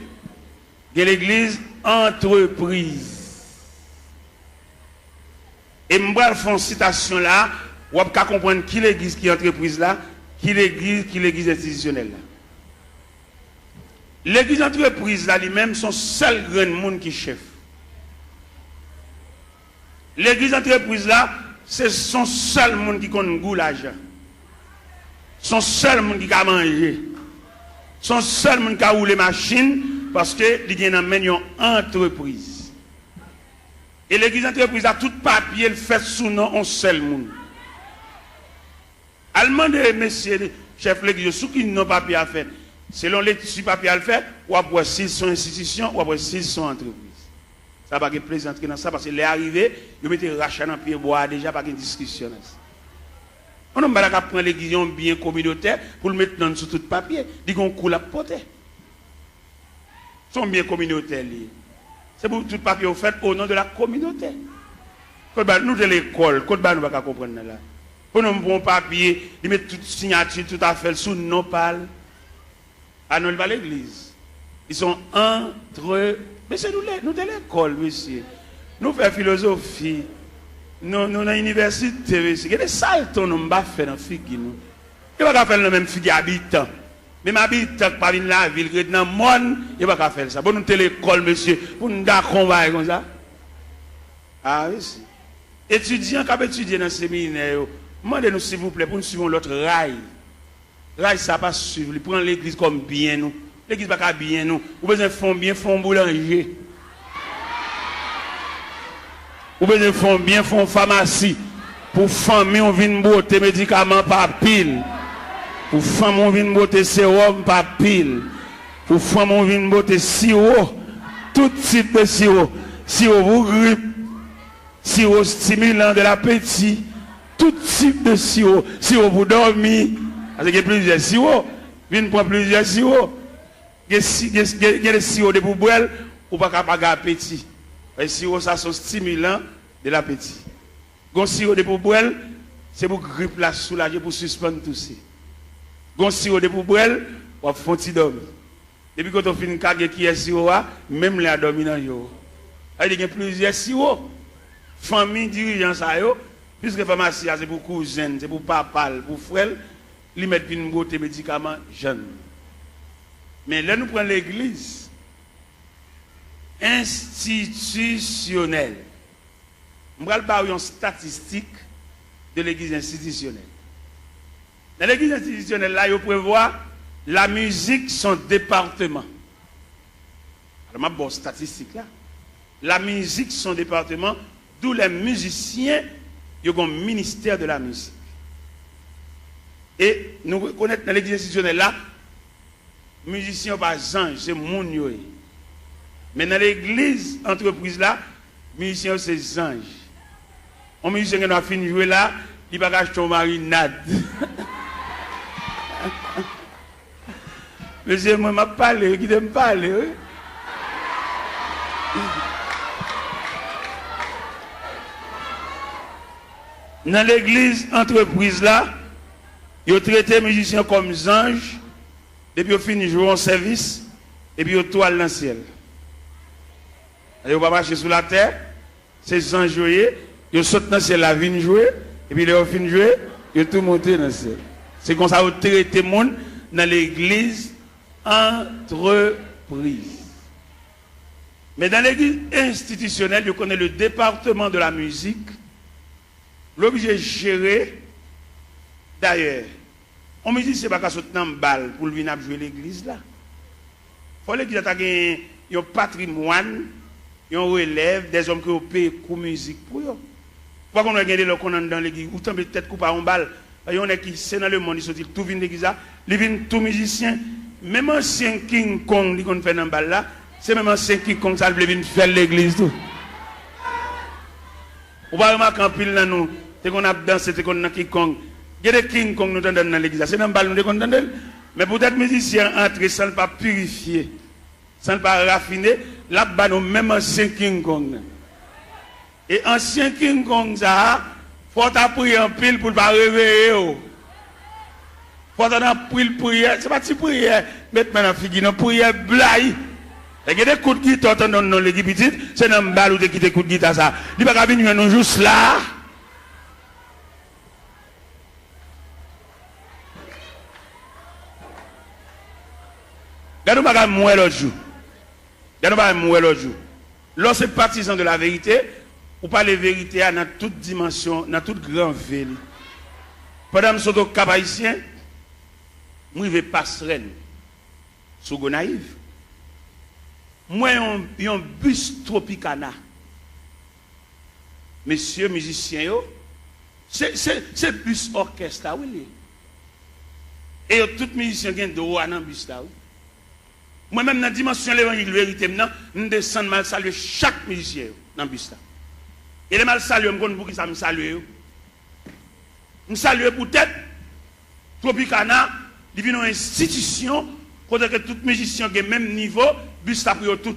Il y a l'église entreprise. Et je vais faire une citation là, vous pouvez comprendre qui l'église qui est entreprise là, qui l'église institutionnelle là. L'église entreprise là lui-même son seul grand monde qui chef. L'église entreprise là, c'est son seul monde qui connaît goût l'argent. Son seul monde qui a mangé. Son seul monde qui a roulé machine parce que il y a une entreprise. Et l'église entreprise a tout papier le fait sous nom un seul monde. Allemand de messieurs chef l'église sous qui n'ont papier à faire. Selon l'étude papier à le faire, ou après s'ils sont institutions, ou après s'ils sont entreprises. Ça va pas plaisir entrer dans ça parce que les arrivés, ils mettent rachat dans pied bois déjà pas de discussion. On n'a pas prendre l'église bien communautaire pour le mettre dans sous tout papier, dit qu'on coule à porter. Sont bien communautaires liés. C'est pour tout papier au fait au nom de la communauté. Quand nous de l'école, quand nous pas comprendre là. Pour nous bon papier, ils mettent toute signature, tout à fait sous non parle. À nous pas l'église. Ils sont entre monsieur nous de l'école monsieur. Nous faisons philosophie. Nous dans l'université monsieur. Il y a des saltons nous pas faire dans figue nous. Il pas faire le même figue habitant. Même habitant pas venir la ville dans monde, il pas faire ça. Pour nous de l'école monsieur, pour nous d'accord comme ça. Ah oui. Étudiants qui étudier dans le séminaire, demandez-nous s'il vous plaît pour nous suivre l'autre rail. Rail ça pas suivre, prendre l'église comme bien nous. L'église pas bien nous. Ou besoin font bien font boulanger. Ou besoin font bien font pharmacie. Pour famille on vient botter médicaments par pile. Pour femme on vient botter sérum par pile. Pour femme on vient botter sirop, tout type de sirop. Sirop pour grippe, sirop stimulant de l'appétit, tout type de sirop, sirop pour dormir. Parce qu'il y a plusieurs sirops, viens prendre plusieurs sirops. Il y a des sirops de pour boire ou pas capable appétit. Les sirops ça sont stimulants de l'appétit. Les sirops de pour boire, c'est pour grippe la soulager pour suspendre tout ça. Les sirops de pour boire, on va faire dormir. Depuis que on finit de qui est sirop, même les dormir dans yo. Il y a plusieurs sirops. Famille dirigeant ça yo, puisque pharmacie c'est pour cousine, c'est pour papa, pour frère. Ils mettent une beauté médicaments jeunes. Mais là, nous prenons l'église institutionnelle. Je vais parler une statistique de l'église institutionnelle. Dans l'église institutionnelle, là, il prévoit la musique, son département. Alors, je vais statistique là. La musique, son département, d'où les musiciens, ils ont un ministère de la musique. Et nous reconnaissons dans l'église institutionnelle là, musiciens pas ange, c'est moun yo. Mais dans l'église entreprise là, musiciens c'est ange. Un musicien qui a fini de jouer là, il va acheter une marinade. Monsieur, moi m'a parlé, qui t'aime parler. Dans l'église entreprise là, ils ont traité les musiciens comme des anges, depuis qu'ils finissent de jouer en service, et puis ils toilent dans le ciel. Ils ne vont pas marcher sous la terre, ces anges joués, ils sautent dans le ciel, la vigne jouer, et puis ils ont fini de jouer, ils ont tout monté dans le ciel. C'est comme ça qu'ils ont traité le monde dans l'église entreprise. Mais dans l'église institutionnelle, ils connaissent le département de la musique, l'objet de gérer. D'ailleurs, on me dit que ce n'est pas qu'à sauter dans une balle pour venir jouer l'église là. Il faut l'église ait un patrimoine, un relève, des hommes qui ont payé pour musique pour eux. Pourquoi on a gagné le qu'on dans l'église, ou tant peut-être couper en balle, il y en a qui c'est dans le monde, ils sont tout vient l'église là, ils viennent tout musicien, même ancien King Kong qui fait dans balle là, c'est même ancien King Kong ça vient faire l'église tout. On va remarquer en pile là nous, c'est qu'on a dansé, c'est qu'on a King Kong. Il y a des King Kong nous entendons dans l'église. C'est dans le ballon nous entendons. Mais peut-être musiciens entrer sans ne pas purifier, sans ne pas raffiner, là-bas nous même ancien King Kong. Et ancien King Kong ça, faut prier en pile pour ne pas réveiller. Faut prier, c'est pas une prière, mettre maintenant figure, une prière blague. Il y a des coups de guitare dans l'équipe petite, c'est dans le ballon qui des coups de guitare ça. Il ne va pas venir nous juste là. Regardez-nous pas mourir l'autre jour. Regardez-nous pas mourir l'autre jour. Lorsque partisan de la vérité, ou pas la vérité dans toute dimension, dans toute grande ville. Pendant que je suis au Cap Haïtien, je vais passer sur Gonaïve. Moi, j'ai un bus Tropicana. Messieurs musiciens, c'est bus orchestre, oui. Et tous les musiciens qui ont droit dans le bus là. Moi-même, dans la dimension de l'évangile, vérité, je descends mal saluer chaque musicien dans le bus. Et les mal saluer, je ne sais pas qui ça me salue. Je salue peut-être Tropicana, il vient une institution, côté que tout musicien qui est même niveau, bus là pour tout.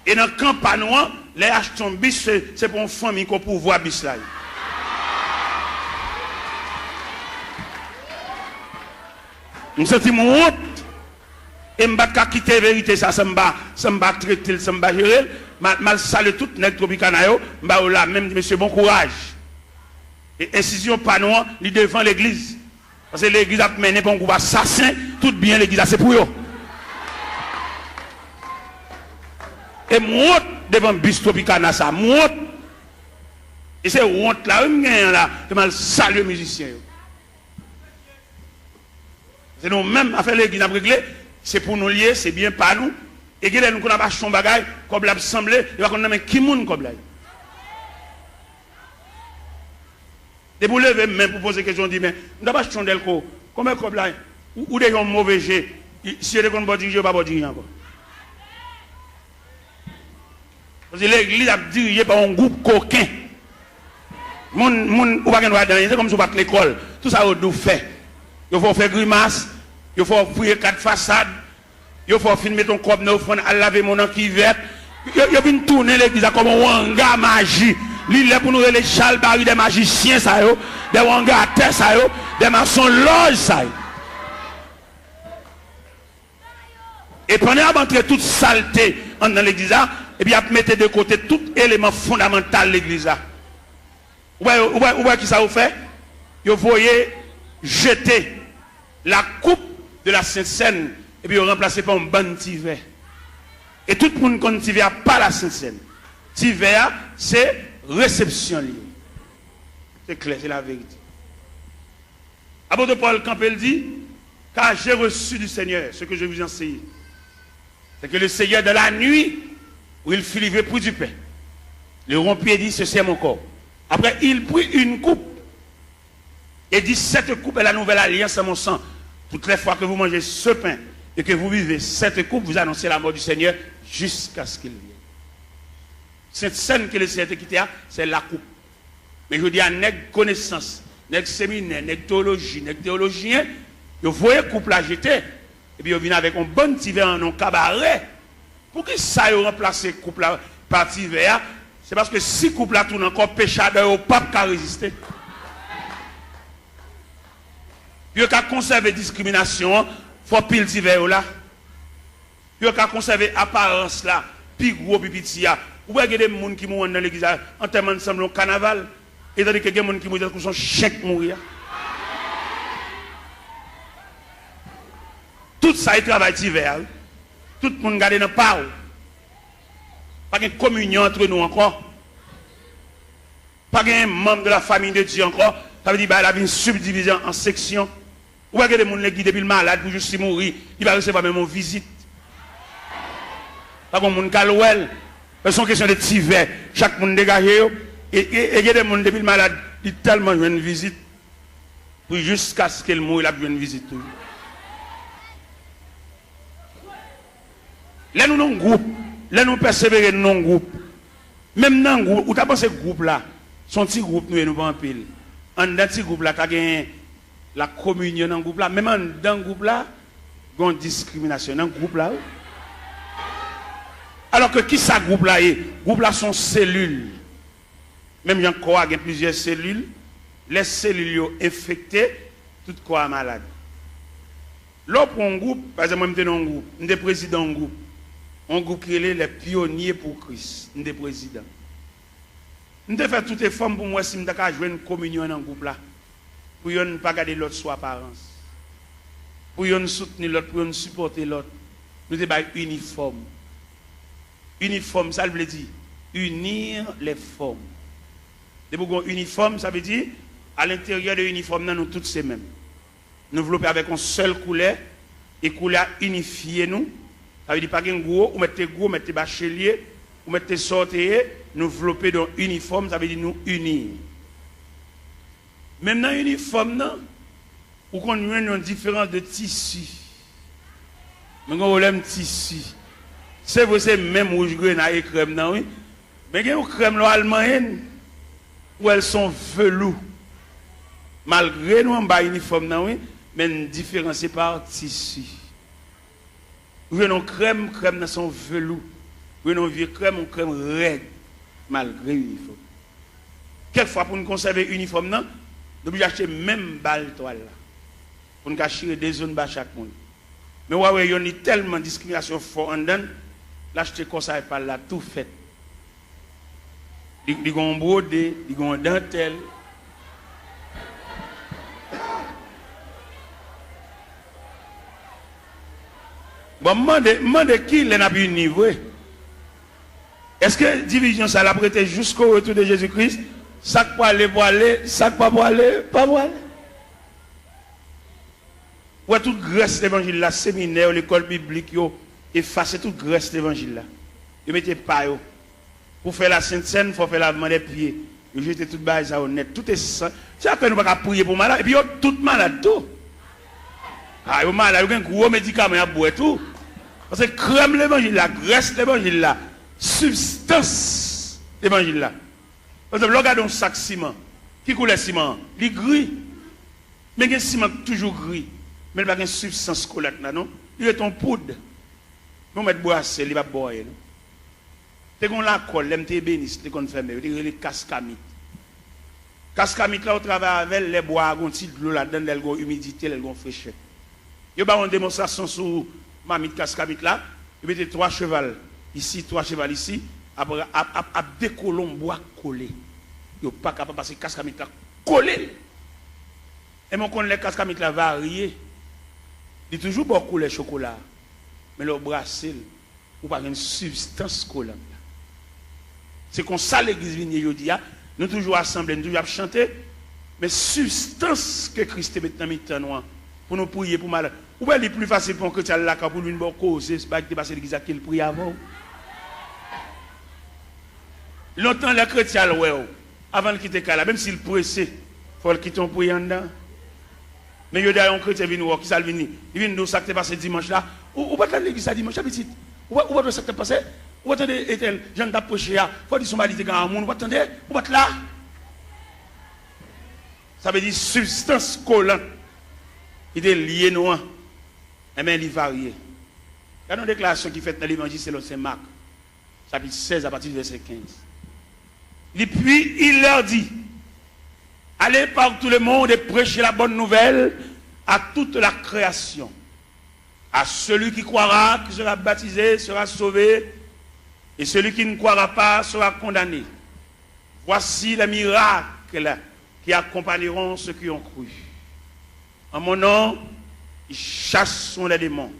Et dans le campagne, les achetons bus, c'est pour une famille qu'on peut voir bus là. Je sens mon honte. Et je ne vais pas quitter la vérité, ça ne va pas traiter, ça ne va pas gérer. Je vais saluer tout le Tropicana, je vais là, même monsieur, bon courage. Et incision pas non, il devant l'église. Parce que l'église a mené pour un groupe assassin, tout bien l'église c'est pour eux. Et moi, devant le bus Tropicana, ça, moi. Et c'est honte là, je vais saluer les musiciens. C'est nous-mêmes, à faire l'église à régler, c'est pour nous lier, c'est bien pas nous. Et que nous avons acheté un bagage, comme l'a semblé, il va qu'on a qui moun comme là. Et vous levez même pour poser question, dit mais nous avons acheté un delco, comment comme là, ou des gens mauvais jeux, si vous ne dirigez pas, vous dirigez encore. Parce que l'église a dirigé par un groupe coquin. Moun ou pas qu'on c'est comme si vous battez l'école. Tout ça, vous fait. Il faut faire grimace, il faut fouiller 4 façades, il faut filmer ton corps, il faut laver mon an qui vert. Il faut tourner l'église comme un wanga magie. Il est pour nous les chalbari des magiciens, des wanga à terre, des maçons loges. Et pendant à entrer toute saleté dans l'église, et puis à mettre de côté tout élément fondamental de l'église. Vous voyez qui ça vous fait? Vous voyez jeter la coupe de la Sainte Seine et puis remplacer par un bon tiver. Et tout le monde connaît tiver pas la Sainte Seine. Tiver, c'est réception liée. C'est clair, c'est la vérité. Apôtre Paul Campbell dit, car j'ai reçu du Seigneur ce que je vous enseigne. C'est que le Seigneur de la nuit, où il fut livré pour du pain, le rompit et dit, ceci est mon corps. Après, il prit une coupe et dit, cette coupe est la nouvelle alliance à mon sang. Toutes les fois que vous mangez ce pain et que vous vivez cette coupe, vous annoncez la mort du Seigneur jusqu'à ce qu'il vienne. Cette scène que le Seigneur quitté, c'est la coupe. Mais je dis à nègre connaissance, nègre séminaire, nègre théologie, nègre théologien, vous voyez coupe la jeter, et puis vous venez avec un bon petit verre en un cabaret. Pour que ça ait remplacé coupe la par petit verre, c'est parce que si coupe la tourne encore péchadeur au pape qui a résisté. Puis qu'à conserver discrimination, il faut pile petit verre là. Puis qu'à conserver apparence là, puis gros pipitia. Ou bien il y a des gens qui mourent dans l'église en termes ensemble au carnaval, et tandis que il y a des gens qui mourent dans son chèque mourir. Tout ça est travail d'hiver. Tout le monde garde dans le pas. Pas de communion entre nous encore. Pas de membre de la famille de Dieu encore. Ça veut dire qu'il y a une subdivision en sections. Ou bien il y a des gens qui sont depuis le malade pour juste mourir. Il va recevoir même une visite. Pas comme les gens qui sont question de tiver. Chaque monde dégagé. Et il y a des gens depuis le malade qui ont tellement une visite. Pour jusqu'à ce qu'il meure, il a une visite. Là, nous avons un groupe. Là, nous persévérons dans un groupe. Même dans un groupe, où tu as pensé ce groupe-là, son petit groupe, nous pas en pile. En dans ce groupe-là, tu as gagné la communion dans le groupe-là. Même dans le groupe-là, il y a une discrimination dans le groupe-là. Alors que qui ça groupe-là est? Le groupe-là sont cellules. Même il y a encore plusieurs cellules. Les cellules sont infectées, tout corps malade. Là, pour un groupe, par exemple, moi, je suis dans un groupe, je suis président d'un groupe. Un groupe qui est les pionniers pour Christ. Je suis président. Je vais faire toutes les formes pour moi si je vais jouer une communion dans un groupe là. Pour ne pas garder l'autre sous apparence. Pour ne soutenir l'autre, pour ne supporter l'autre. Nous devons être uniforme. Uniforme, ça veut dire unir les formes. De pour uniforme, ça veut dire à l'intérieur de l'uniforme, nous tous ces mêmes. Nous développer avec une seule couleur et couleur unifiée nous. Ça veut dire pas qu'un gros, ou mettez bachelier, ou mettez sortir, nous développer dans uniforme, ça veut dire nous unir. Même dans l'uniforme, ou qu'on a une différence de tissu. Mais on a un tissu. C'est vrai, c'est même rouge grenade et crème, non, oui. Mais il y a une crème allemande où elles sont velours. Malgré nous, on a un uniforme, non, oui, mais nous différencier par tissu. Vous voyez, crème dans son velours. Vous voyez, vieux crème raide, malgré l'uniforme. Quelquefois, pour nous conserver l'uniforme, nous devons acheter même balle toile là. Pour nous cacher des zones bas chaque monde. Mais ouais, il y a tellement de discrimination fort en dedans, l'acheter comme ça et pas là, tout fait. Ils ont brodé, ils ont dentelle. Bon, demandez qui n'a pas eu niveau. Est-ce que division ça l'a prêté jusqu'au retour de Jésus-Christ? Ça pour aller, ça pas pour aller, pas pour aller. Ouais, toute grâce l'évangile là, séminaire, l'école biblique, effacer toute grâce l'évangile là. Ils mettez pas yo. Pour faire la Sainte Seine, il faut faire lavement des pieds. Ils jetez toute base à honnête. Tout est sain. C'est à peine nous pas prier pour malade. Et puis, tout malade tout. Ah, yo malade, yo un gros médicament à boire tout. Parce que crème l'évangile là, graisse l'évangile là, substance l'évangile là. Par exemple, regardez un sac ciment. Qui coule le ciment? Il est gris. Mais il y a un ciment toujours gris. Mais il n'y a pas de substance collante là, non? Il est en poudre. Nous mettons boisser, il va boire. C'est qu'on la colle, l'MT bénis, c'est qu'on fait, il y a les cascamites. Cascamites là, on travaille avec les bois, on tire de l'eau là-dedans, elles ont humidité, elles ont fraîcheur. Il y a une démonstration sur mamite cascamite là, il y a 3 chevals ici, 3 chevals ici, après, à des colons bois collés. Il n'y a pas capable de passer cascamite là collé. Et mon connaît les cascamites là variés. Il y a toujours beaucoup de chocolat. Mais le brassel, ou pas une substance collante. C'est comme ça l'église vient nous toujours assemblés, nous toujours chanter, mais substance que Christ met dans notre pour nous prier pour mal. Ou bien il est plus facile pour un chrétien là pour lui une bonne cause, c'est pas que passer l'église qu'il prie avant. Longtemps les chrétiens avant de quitter Kala, même s'il pressé, il faut le quitter en priant dedans. Mais il y a un chrétien qui vient qui ça vient, il vient nous ça qui passé dimanche là. Ou pas l'église à dimanche petit. Ou pas ça qui passé. Vous attendez, Ethel, Jean d'approcher, il faut dire son mari est grand monde, vous attendez, vous êtes là. Ça veut dire substance collante. Il est lié noir. Et bien il varie. Il y a une déclaration qui fait dans l'évangile selon Saint Marc, chapitre 16 à partir du verset 15. Et puis il leur dit, allez par tout le monde et prêchez la bonne nouvelle à toute la création. À celui qui croira, qui sera baptisé, sera sauvé. Et celui qui ne croira pas sera condamné. Voici les miracles qui accompagneront ceux qui ont cru. En mon nom, ils chasseront les démons.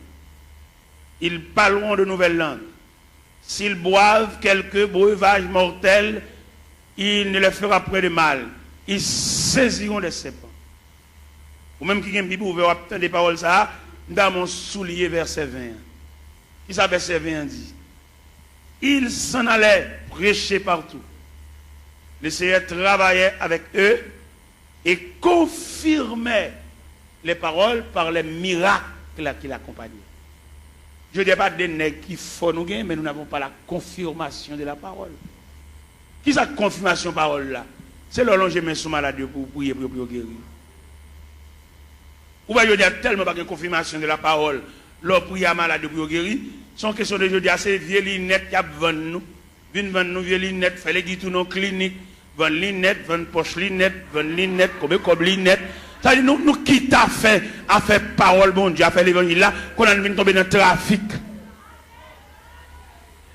Ils parleront de nouvelles langues. S'ils boivent quelques breuvages mortels, il ne leur fera point de mal. Ils saisiront des serpents. Ou même qui a une Bible ouverte, des paroles ça, dans mon soulier, verset 20. Qui ça, verset 20 dit? Ils s'en allaient prêcher partout. Le Seigneur travaillait avec eux et confirmait les paroles par les miracles qui l'accompagnaient. Je ne dis pas des nègres qui font nous gagner, mais nous n'avons pas la confirmation de la parole. Qui est cette confirmation de la parole là? C'est le long je mets sous malade pour prier pour guérir. Ou bien je dis tellement pas de confirmation de la parole, leur prière malade pour guérir. Son question de jeudi, c'est vieux lunettes qui a vendu nous. Viens vendre nous vieux lunettes, fait les tout nos cliniques, vendre lunettes, vendre poche lunettes, vendre lunettes, comme lunettes. Ça dit nous qui t'a fait à faire parole bon Dieu, à faire l'évangile là, qu'on a venu tomber dans le trafic.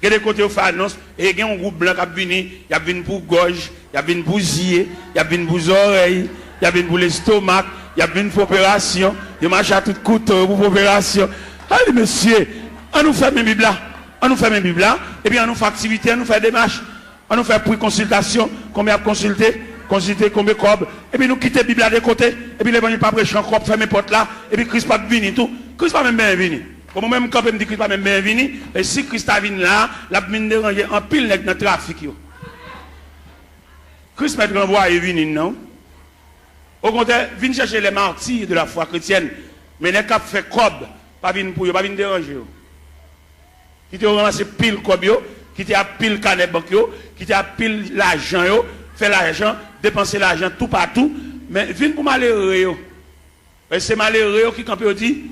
Il y a des côtés où fait annonce, et il y a un groupe blanc qui a venu, il y a venu pour gorge, il y a venu pour zier, il y a venu pour oreilles, il y a venu pour l'estomac, il y a venu pour opération, il marche à tout couteau pour opération. Allez monsieur, on nous fait mes Bibles là, on nous fait mes Bibles là, et puis on nous fait activité, on nous fait démarche, on nous fait pour consultation, combien à consulter combien de cob, et puis nous quitter la Bible là de côté, et puis l'évangile pas prêcher encore, faire mes portes là, et puis Christ pas venu tout, Christ pas même bien venu. Pour moi-même, quand je me dis Christ pas même bien venu, et si Christ a venu là, la mine déranger en pile dans le trafic. Christ m'a renvoyé et venu, non? Au contraire, vient chercher les martyrs de la foi chrétienne, mais les cap fait cob, pas venir pour eux, pas venir déranger. Qui te ramasse pile comme yo, qui te a pile canet banque yo, qui te a pile l'argent yo, fait l'argent, dépenser l'argent tout partout, mais viens pour malheureux yo. Et c'est malheureux yo qui quand il dit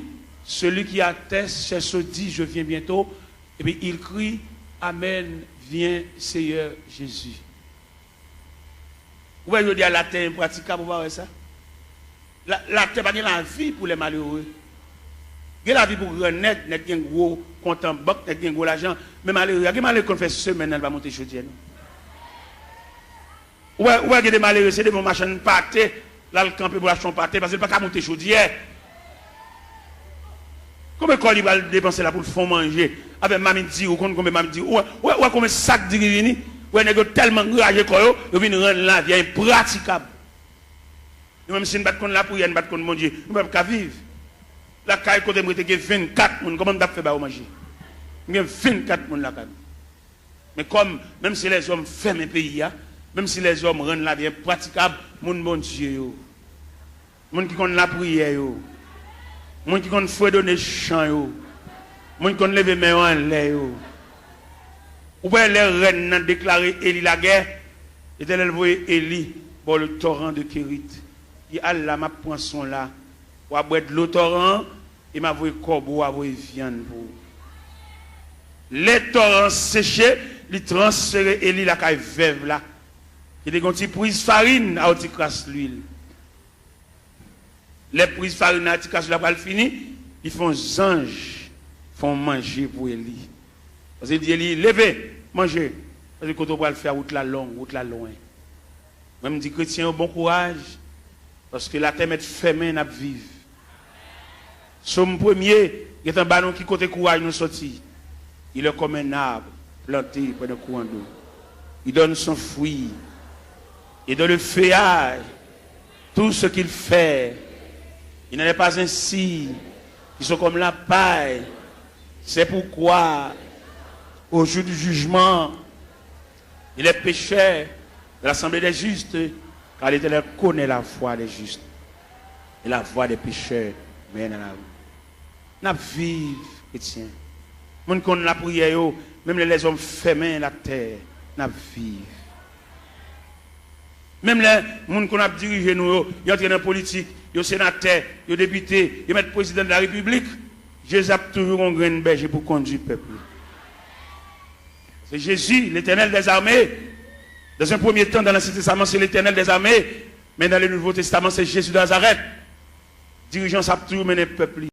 celui qui atteste, c'est ce dit je viens bientôt, et puis il crie amen, viens Seigneur Jésus. Vous voyez, je dis à la terre impraticable, vous voyez ça? La terre, pas la vie pour les malheureux. Il y a la vie pour les net, il y a un gros compte en banque, il y a un gros l'argent. Mais malheureux, il y a des malheureux qui fait semaine, elle va monter chaudière. Ouais, il y a des malheureux, c'est des bons machins pâtés, là, le camp pour acheter un pâté, parce qu'il ne peut pas monter chaudière. Combien de il va dépenser là pour le fond manger? Avec mamie dit, ou combien mamie dit, ouais, combien de sacs de rivini? Ouais, il y a tellement enragé que vous venez rendre la vie impraticable. Même si nous battons la prière, nous battons mon Dieu, nous ne pouvons pas vivre. La caille côté moi, il y a 24 personnes, comment on a fait pour manger? Il y a 24 personnes là. Mais comme, même si les hommes ferment un pays, même si les hommes rendent la vie impraticable, mon Dieu, mon qui connaît la prière, mon qui connaît fouet donner chant, mon qui connaît lever main en l'air. Ou bien les reines ont déclaré Élie la guerre, et elle voyait Élie pour le torrent de Kérit. Il a là ma poisson là, ou à boire de l'eau torrent, et m'a voyé corbeau, à voyé viande pour. Les torrents séchés, ils transféraient Élie la caille veuve là. Il y a des prises farine à outil crasse l'huile. Les prises farine à outil crasse l'huile, après fini, ils font anges, font manger pour Élie. Parce qu'il dit Élie, levez, mangez. Parce que quand on va le faire, route la longue, route la loin. Même dit chrétien, bon courage. Parce que la terre est fermée, n'a vivre. Somme premier, il y a un ballon qui côté courage nous sortit. Il est comme un arbre planté près d'un courant d'eau. Il donne son fruit. Et dans le feuillage, tout ce qu'il fait, il n'en est pas ainsi. Ils sont comme la paille. C'est pourquoi, au jour du jugement, il est pécheur de l'assemblée des justes, car l'Éternel connaît la voie des justes. Et la voie des pécheurs mène à la rue. N'a vive, chrétien. Moun qu'on la prière, même les hommes fermés la terre, n'a vive. Même les gens qu'on a dirigé nous, ils entrent dans la politique, ils sont sénateurs, ils sont députés, ils mettent président de la République. Jésus a toujours un grain de berger pour conduire le peuple. C'est Jésus, l'Éternel des armées. Dans un premier temps, dans l'Ancien Testament, c'est l'Éternel des armées. Mais dans le Nouveau Testament, c'est Jésus de Nazareth. Dirigeant, ça a toujours mené le peuple.